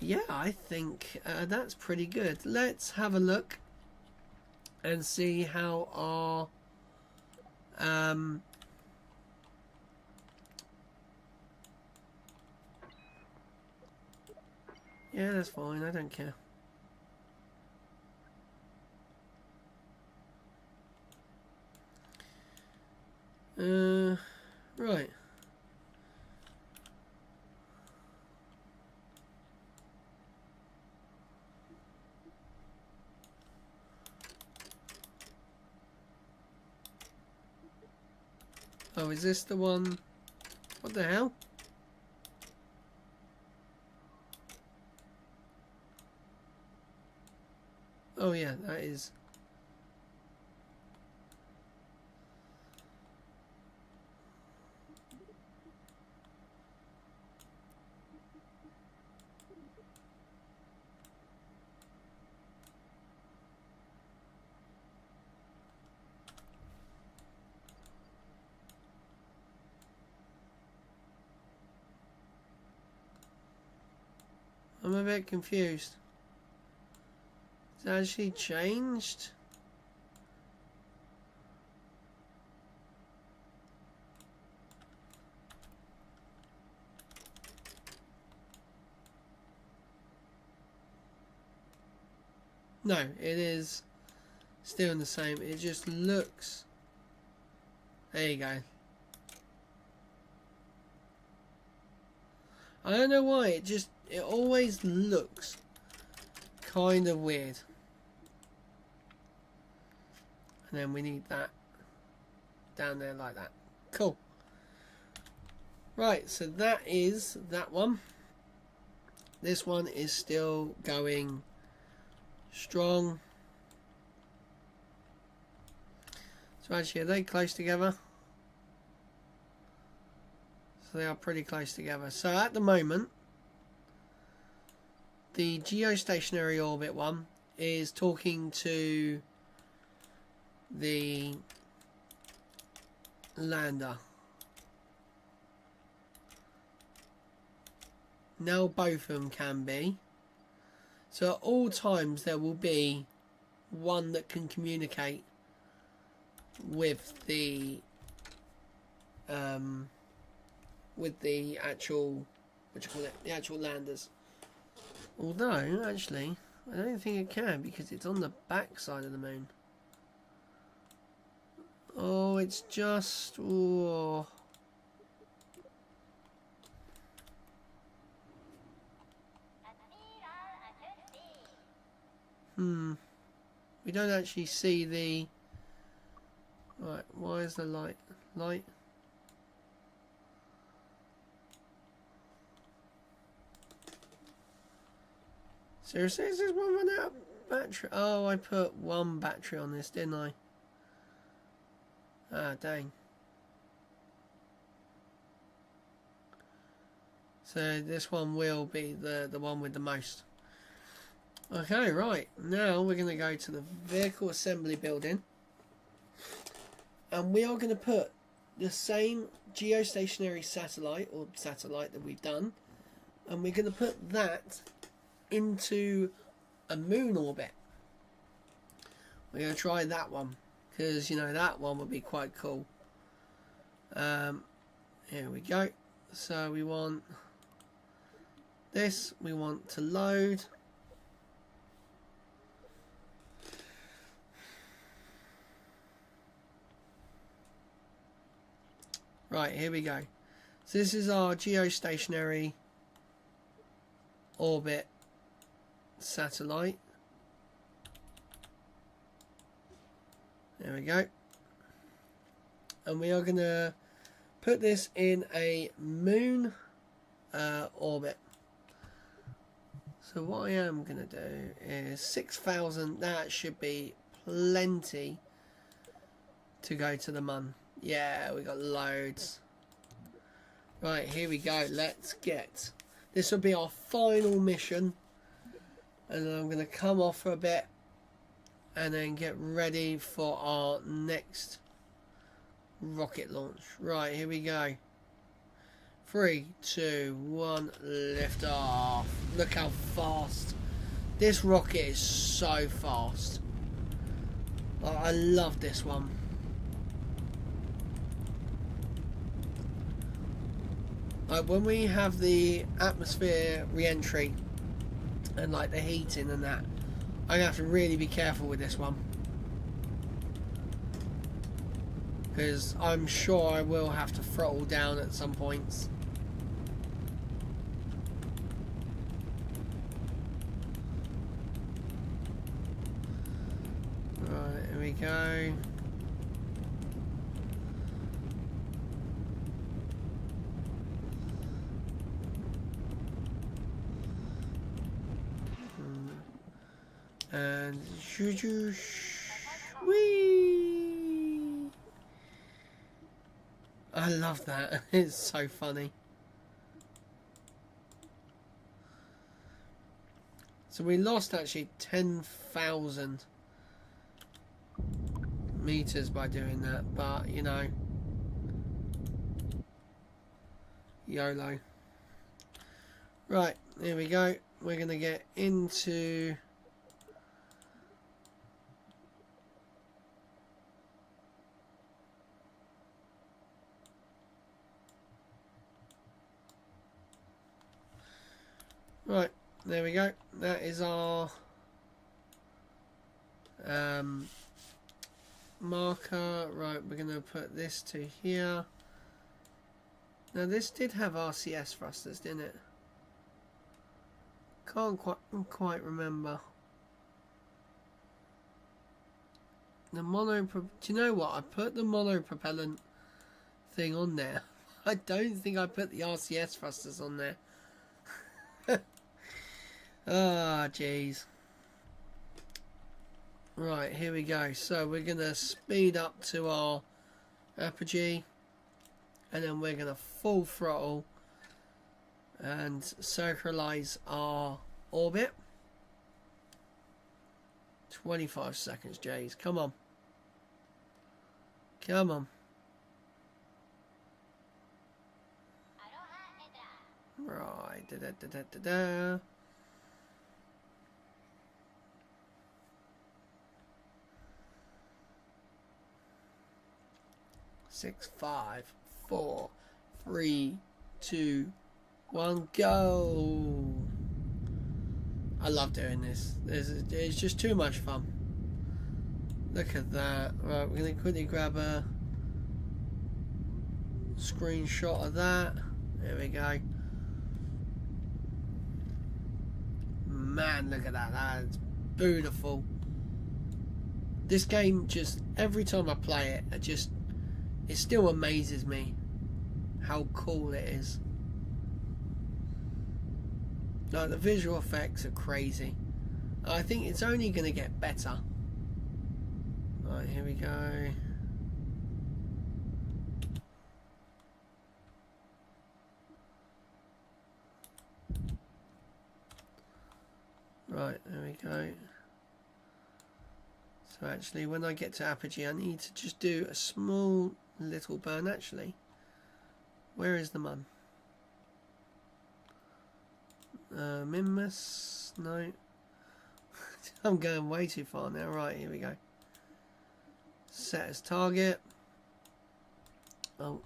Yeah, I think that's pretty good. Let's have a look and see how our yeah, that's fine, I don't care. Right. Oh, is this the one? What the hell? Oh yeah, that is. I'm a bit confused. It's actually changed? No, it is still in the same. It just looks... There you go. I don't know why, it always looks kind of weird. And then we need that down there like that. Cool. Right, so that is that one. This one is still going strong. So actually, are they close together? So they are pretty close together. So at the moment, the geostationary orbit one is talking to the lander. Now both of them can be. So at all times there will be one that can communicate with the actual, what do you call it, the actual landers. Although actually I don't think it can, because it's on the back side of the moon. Oh, it's just... Oh. We don't actually see the... Right, why is the light? Light? Seriously, is this one run out of battery? Oh, I put one battery on this, didn't I? Ah, dang. So this one will be the one with the most. Okay, right. Now we're going to go to the vehicle assembly building. And we are going to put the same geostationary satellite that we've done. And we're going to put that into a moon orbit. We're going to try that one. Because, you know, that one would be quite cool. Here we go. So we want this. We want to load. Right, here we go. So this is our geostationary orbit satellite. There we go. And we are going to put this in a moon orbit. So what I am going to do is 6,000. That should be plenty to go to the moon. Yeah, we got loads. Right, here we go. Let's get... This will be our final mission. And then I'm going to come off for a bit. And then get ready for our next rocket launch. Right, here we go. 3, 2, 1, lift off. Look how fast. This rocket is so fast. I love this one. Like when we have the atmosphere re-entry and like the heating and that, I'm going to have to really be careful with this one. Because I'm sure I will have to throttle down at some points. Right, here we go. And whee! I love that. It's so funny. So we lost actually 10,000 meters by doing that, but you know, YOLO. Right, here we go. We're going to get into right, there we go. That is our marker. Right, we're going to put this to here. Now this did have RCS thrusters, didn't it? Can't quite remember. The do you know what? I put the monopropellant thing on there. I don't think I put the RCS thrusters on there. Ah, jeez. Right, here we go. So we're going to speed up to our apogee. And then we're going to full throttle and circularize our orbit. 25 seconds, Jays. Come on. Come on. Right. Da-da-da-da-da-da. 6, 5, 4, 3, 2, 1, go! I love doing this. It's just too much fun. Look at that. Right, we're going to quickly grab a screenshot of that. There we go. Man, look at that. That's beautiful. This game just, every time I play it, it still amazes me how cool it is. Like, the visual effects are crazy. I think it's only going to get better. Right, here we go. Right, there we go. So actually, when I get to apogee, I need to just do a small little burn, actually. Where is the mun? Minmus? No. I'm going way too far now. Right, here we go. Set as target. Oh.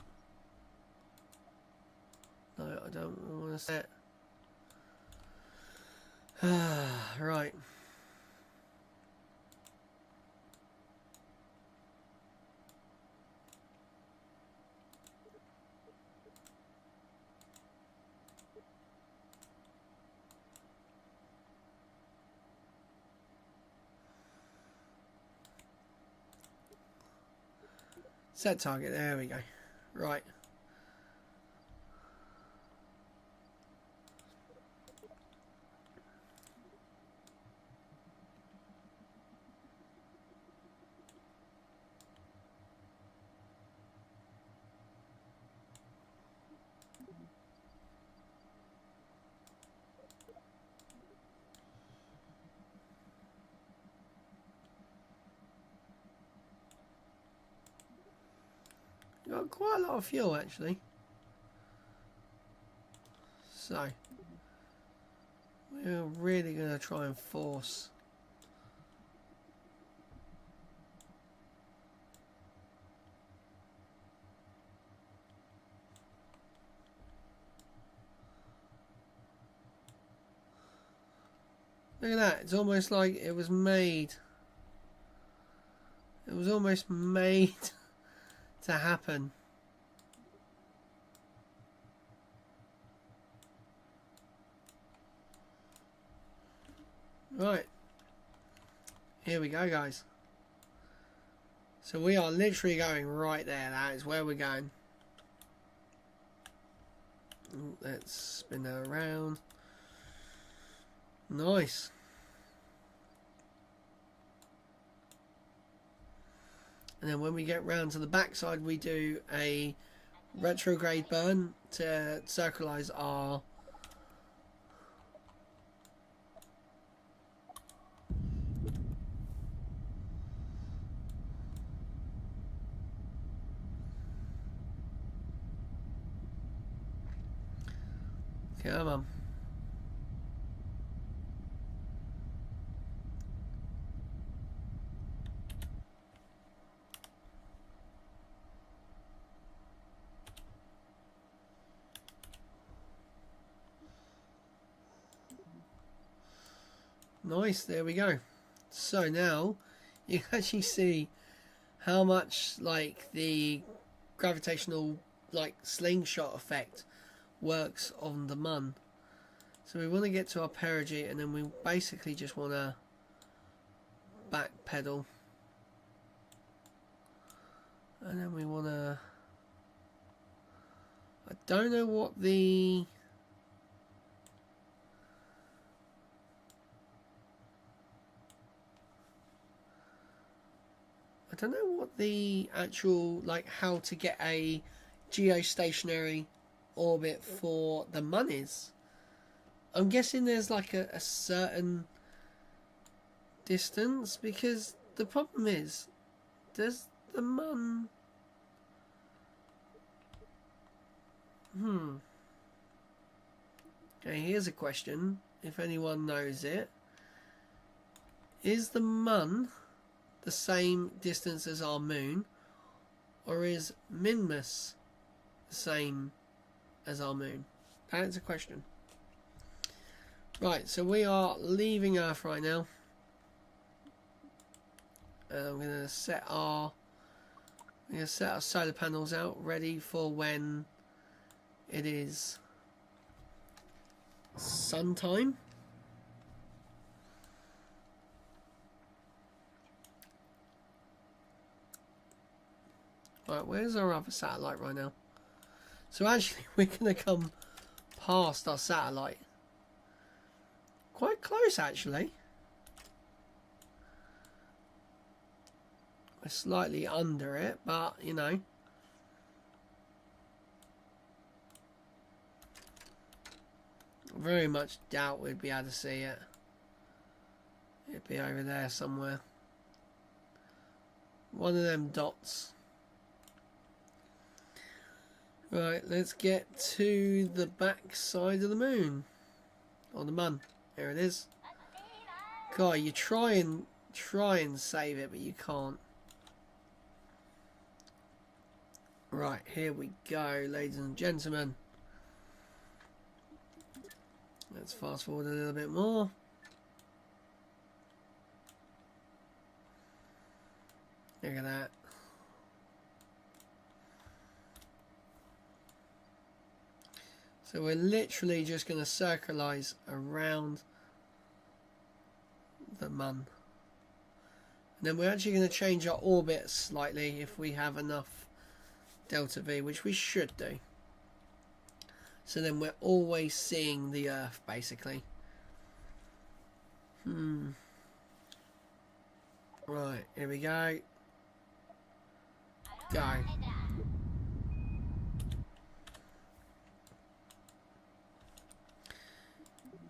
No, I don't want to set. Right. Set target, there we go. Right. Got quite a lot of fuel actually. So we're really going to try and force look at that, it's almost like it was made. It was almost made to happen. Right. Here we go, guys. So we are literally going right there. That is where we're going. Let's spin that around. Nice. And then when we get round to the backside, we do a retrograde burn to circularize our come on. Nice, there we go. So now you can actually see how much like the gravitational like slingshot effect works on the mun. So we want to get to our perigee and then we basically just want to back pedal. And then we want to... I don't know what the... I don't know what the actual, like, how to get a geostationary orbit for the mun is. I'm guessing there's like a certain distance, because the problem is, does the mun... Okay, here's a question, if anyone knows it. Is the mun the same distance as our moon, or is Minmus the same as our moon? That's a question. Right, so we are leaving Earth right now. And I'm gonna set our solar panels out ready for when it is sun time. Right, where's our other satellite right now? So actually we're gonna come past our satellite. Quite close actually. We're slightly under it, but you know. Very much doubt we'd be able to see it. It'd be over there somewhere. One of them dots. Right, let's get to the back side of the moon. Or the mun. There it is. God, you try and save it, but you can't. Right, here we go, ladies and gentlemen. Let's fast forward a little bit more. Look at that. So we're literally just going to circulise around the mun. And then we're actually going to change our orbit slightly if we have enough delta V, which we should do. So then we're always seeing the Earth, basically. Right, here we go. Go.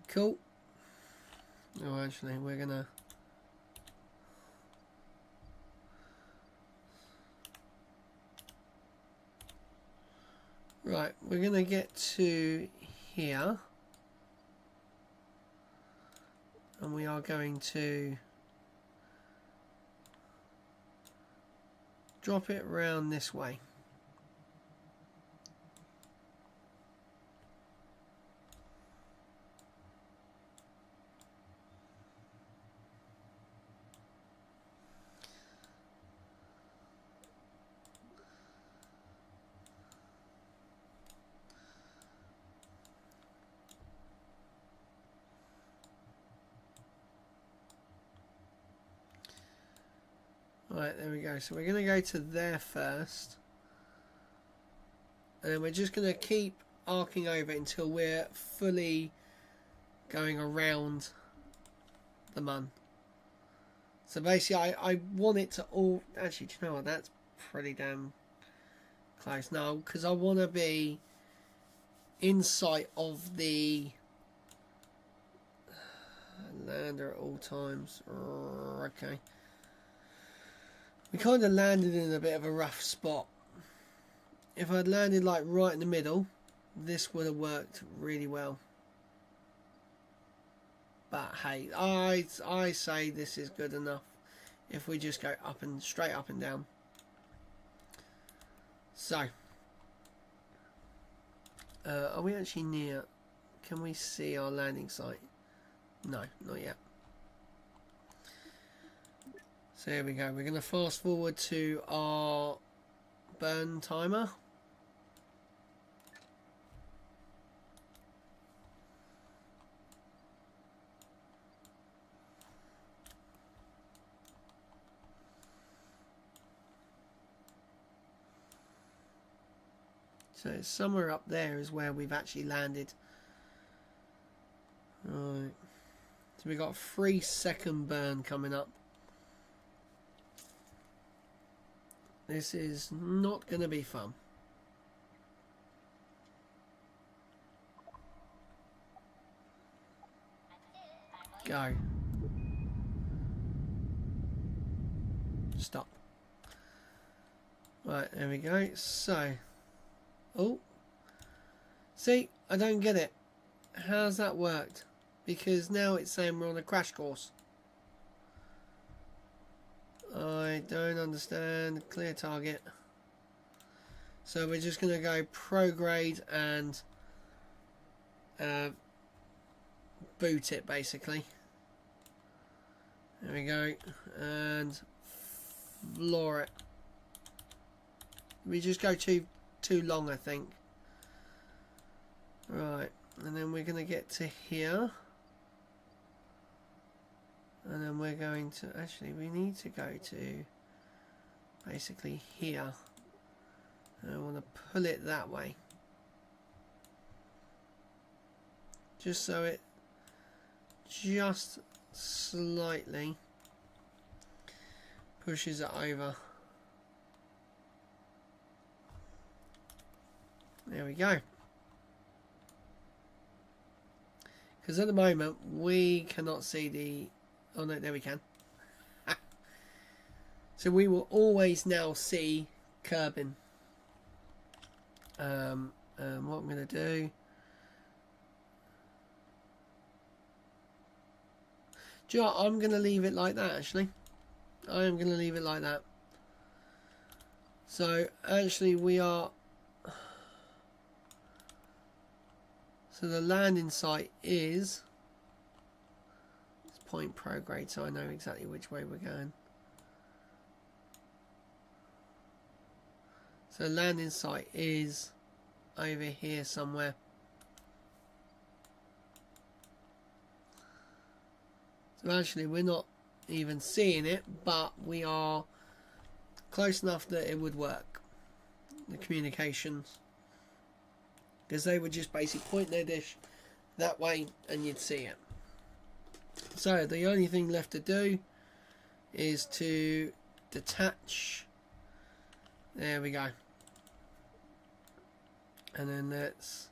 Cool. Oh, actually, we're gonna... Right, we're gonna get to here. And we are going to drop it around this way. Right, there we go. So we're going to go to there first. And then we're just going to keep arcing over until we're fully going around the mun. So basically, I want it to all... Actually, do you know what? That's pretty damn close. No, because I want to be in sight of the lander at all times. Okay. We kind of landed in a bit of a rough spot. If I'd landed like right in the middle, this would have worked really well. But hey, I say this is good enough if we just go up and straight up and down. So, are we actually near? Can we see our landing site? No, not yet. So here we go. We're going to fast forward to our burn timer. So somewhere up there is where we've actually landed. Right. So we've got a 3-second burn coming up. This is not going to be fun. Go. Stop. Right, there we go. So, oh, see, I don't get it. How's that worked? Because now it's saying we're on a crash course. I don't understand. Clear target. So we're just going to go prograde and boot it basically. There we go. And floor it. We just go too long, I think. Right, and then we're going to get to here. And then we're going to, actually we need to go to basically here. And I want to pull it that way. Just so it just slightly pushes it over. There we go. Because at the moment we cannot see the Oh no, there we can. So we will always now see curbing. What I'm going to do... Do you know what? I'm going to leave it like that, actually. I am going to leave it like that. So, actually, we are... So, the landing site is... It's point prograde, so I know exactly which way we're going. So, the landing site is over here somewhere. So, actually, we're not even seeing it, but we are close enough that it would work. The communications, because they would just basically point their dish that way and you'd see it. So the only thing left to do is to detach. There we go. And then let's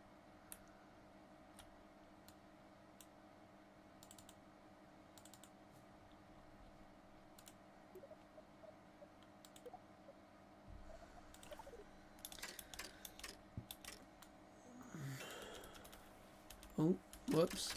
oh, whoops.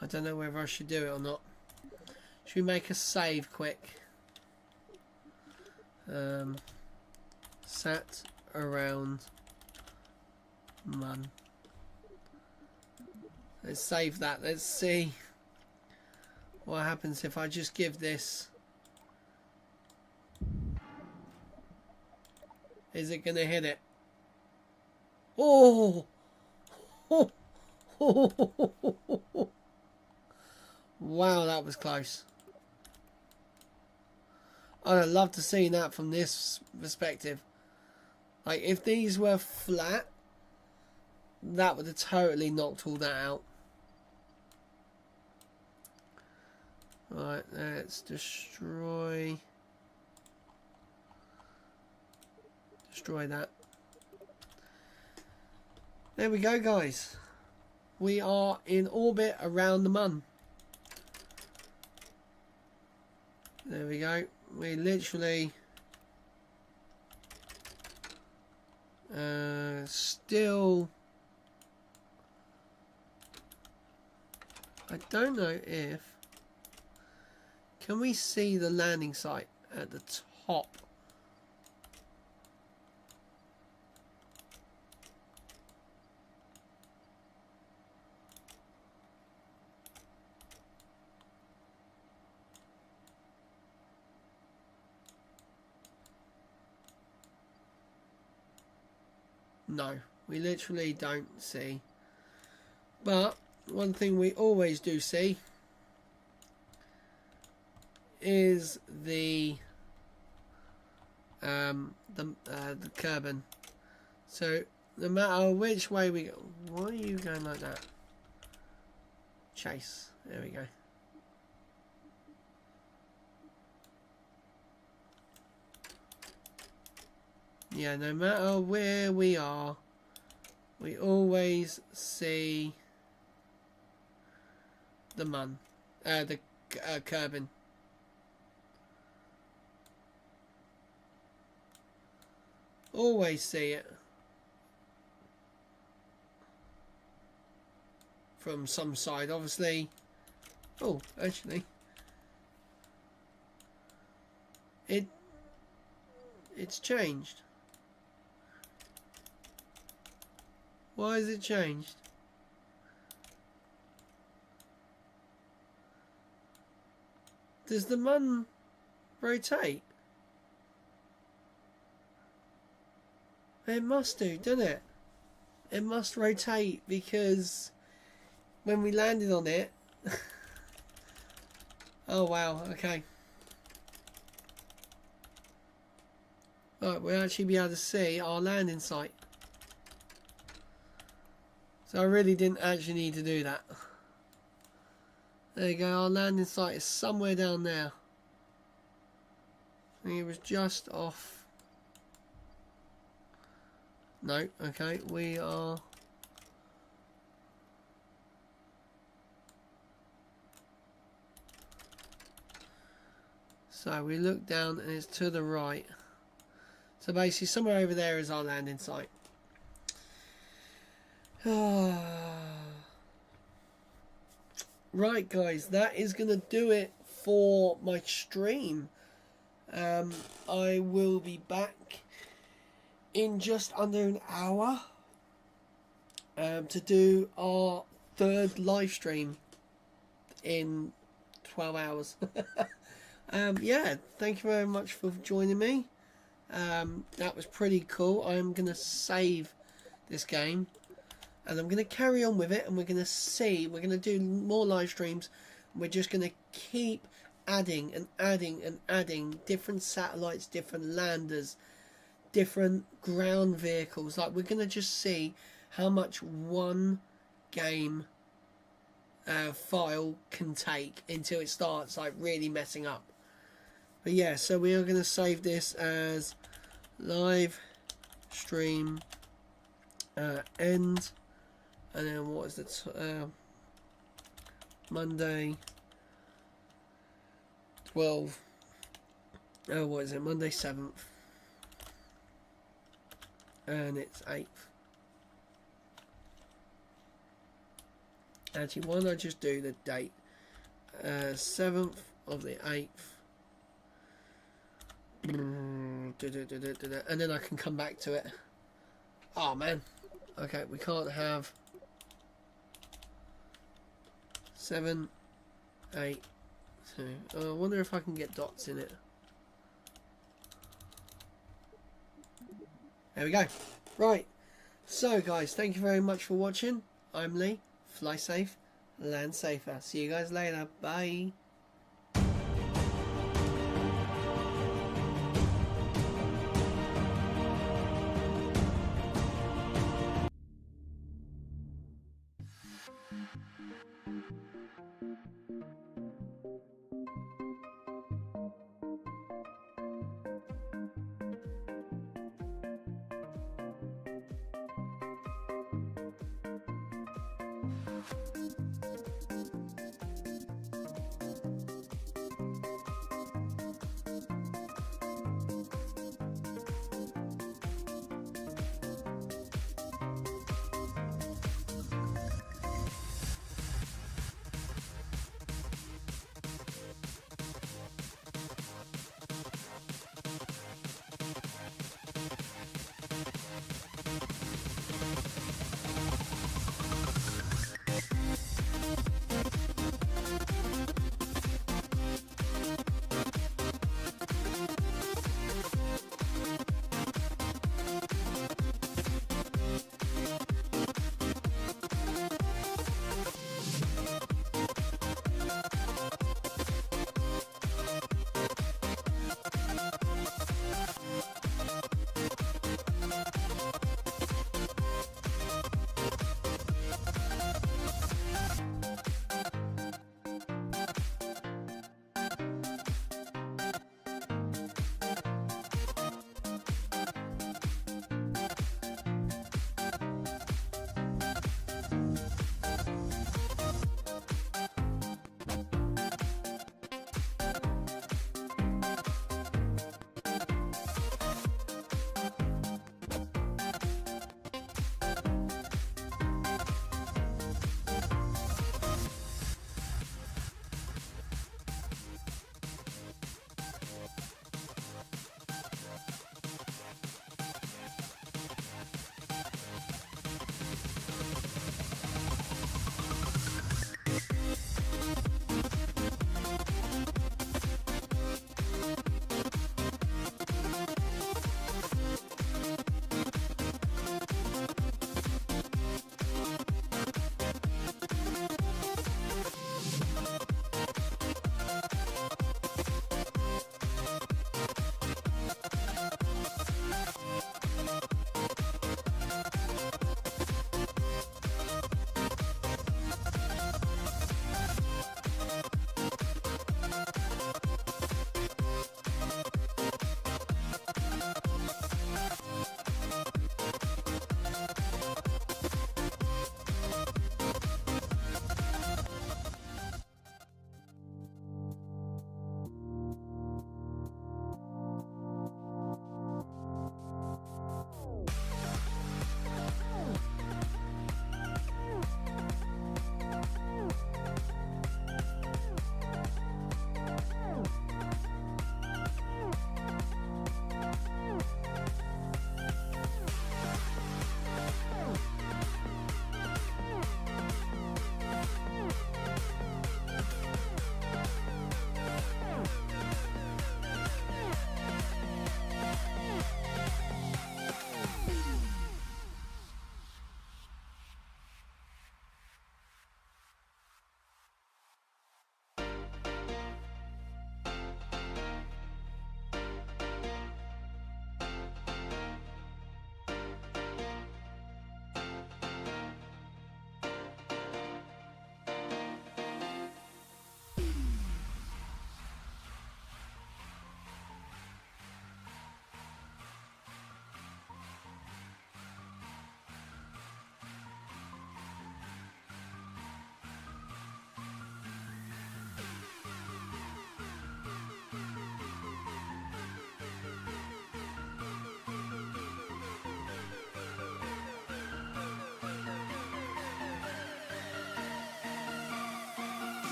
I don't know whether I should do it or not. Should we make a save quick? Sat around man. Let's save that. Let's see what happens if I just give this. Is it gonna hit it? Oh! Wow, that was close. I'd have loved to see that from this perspective. Like, if these were flat, that would have totally knocked all that out. Right, let's destroy that. There we go, guys. We are in orbit around the Mun. There we go. We literally still, I don't know if, can we see the landing site at the top? No, we literally don't see. But one thing we always do see is the Kerbin. So no matter which way we go, why are you going like that? Chase. There we go. Yeah, no matter where we are, we always see the Mun, the Kerbin. Always see it from some side, obviously. Oh, actually, it's changed. Why has it changed? Does the Mun rotate? It must do, doesn't it? It must rotate because when we landed on it... Oh wow, okay. Right, we'll actually be able to see our landing site. So I really didn't actually need to do that. There you go, our landing site is somewhere down there. I think it was just off. No, okay, we are... So we look down and it's to the right. So basically somewhere over there is our landing site. Right guys, that is going to do it for my stream. I will be back in just under an hour to do our third live stream in 12 hours. Yeah, thank you very much for joining me. That was pretty cool. I'm going to save this game and I'm going to carry on with it, and we're going to see, we're going to do more live streams. We're just going to keep adding and adding and adding different satellites, different landers, different ground vehicles. Like, we're going to just see how much one game file can take until it starts like really messing up. But yeah, so we are going to save this as live stream end, and then what is it, Monday 12, oh what is it, Monday 7th, and it's 8th. Actually, why don't I just do the date, 7th of the 8th, and then I can come back to it. Oh man, okay, we can't have 7, 8, 2. I wonder if I can get dots in it. There we go. Right, so guys, thank you very much for watching. I'm Lee. Fly safe, land safer. See you guys later. Bye.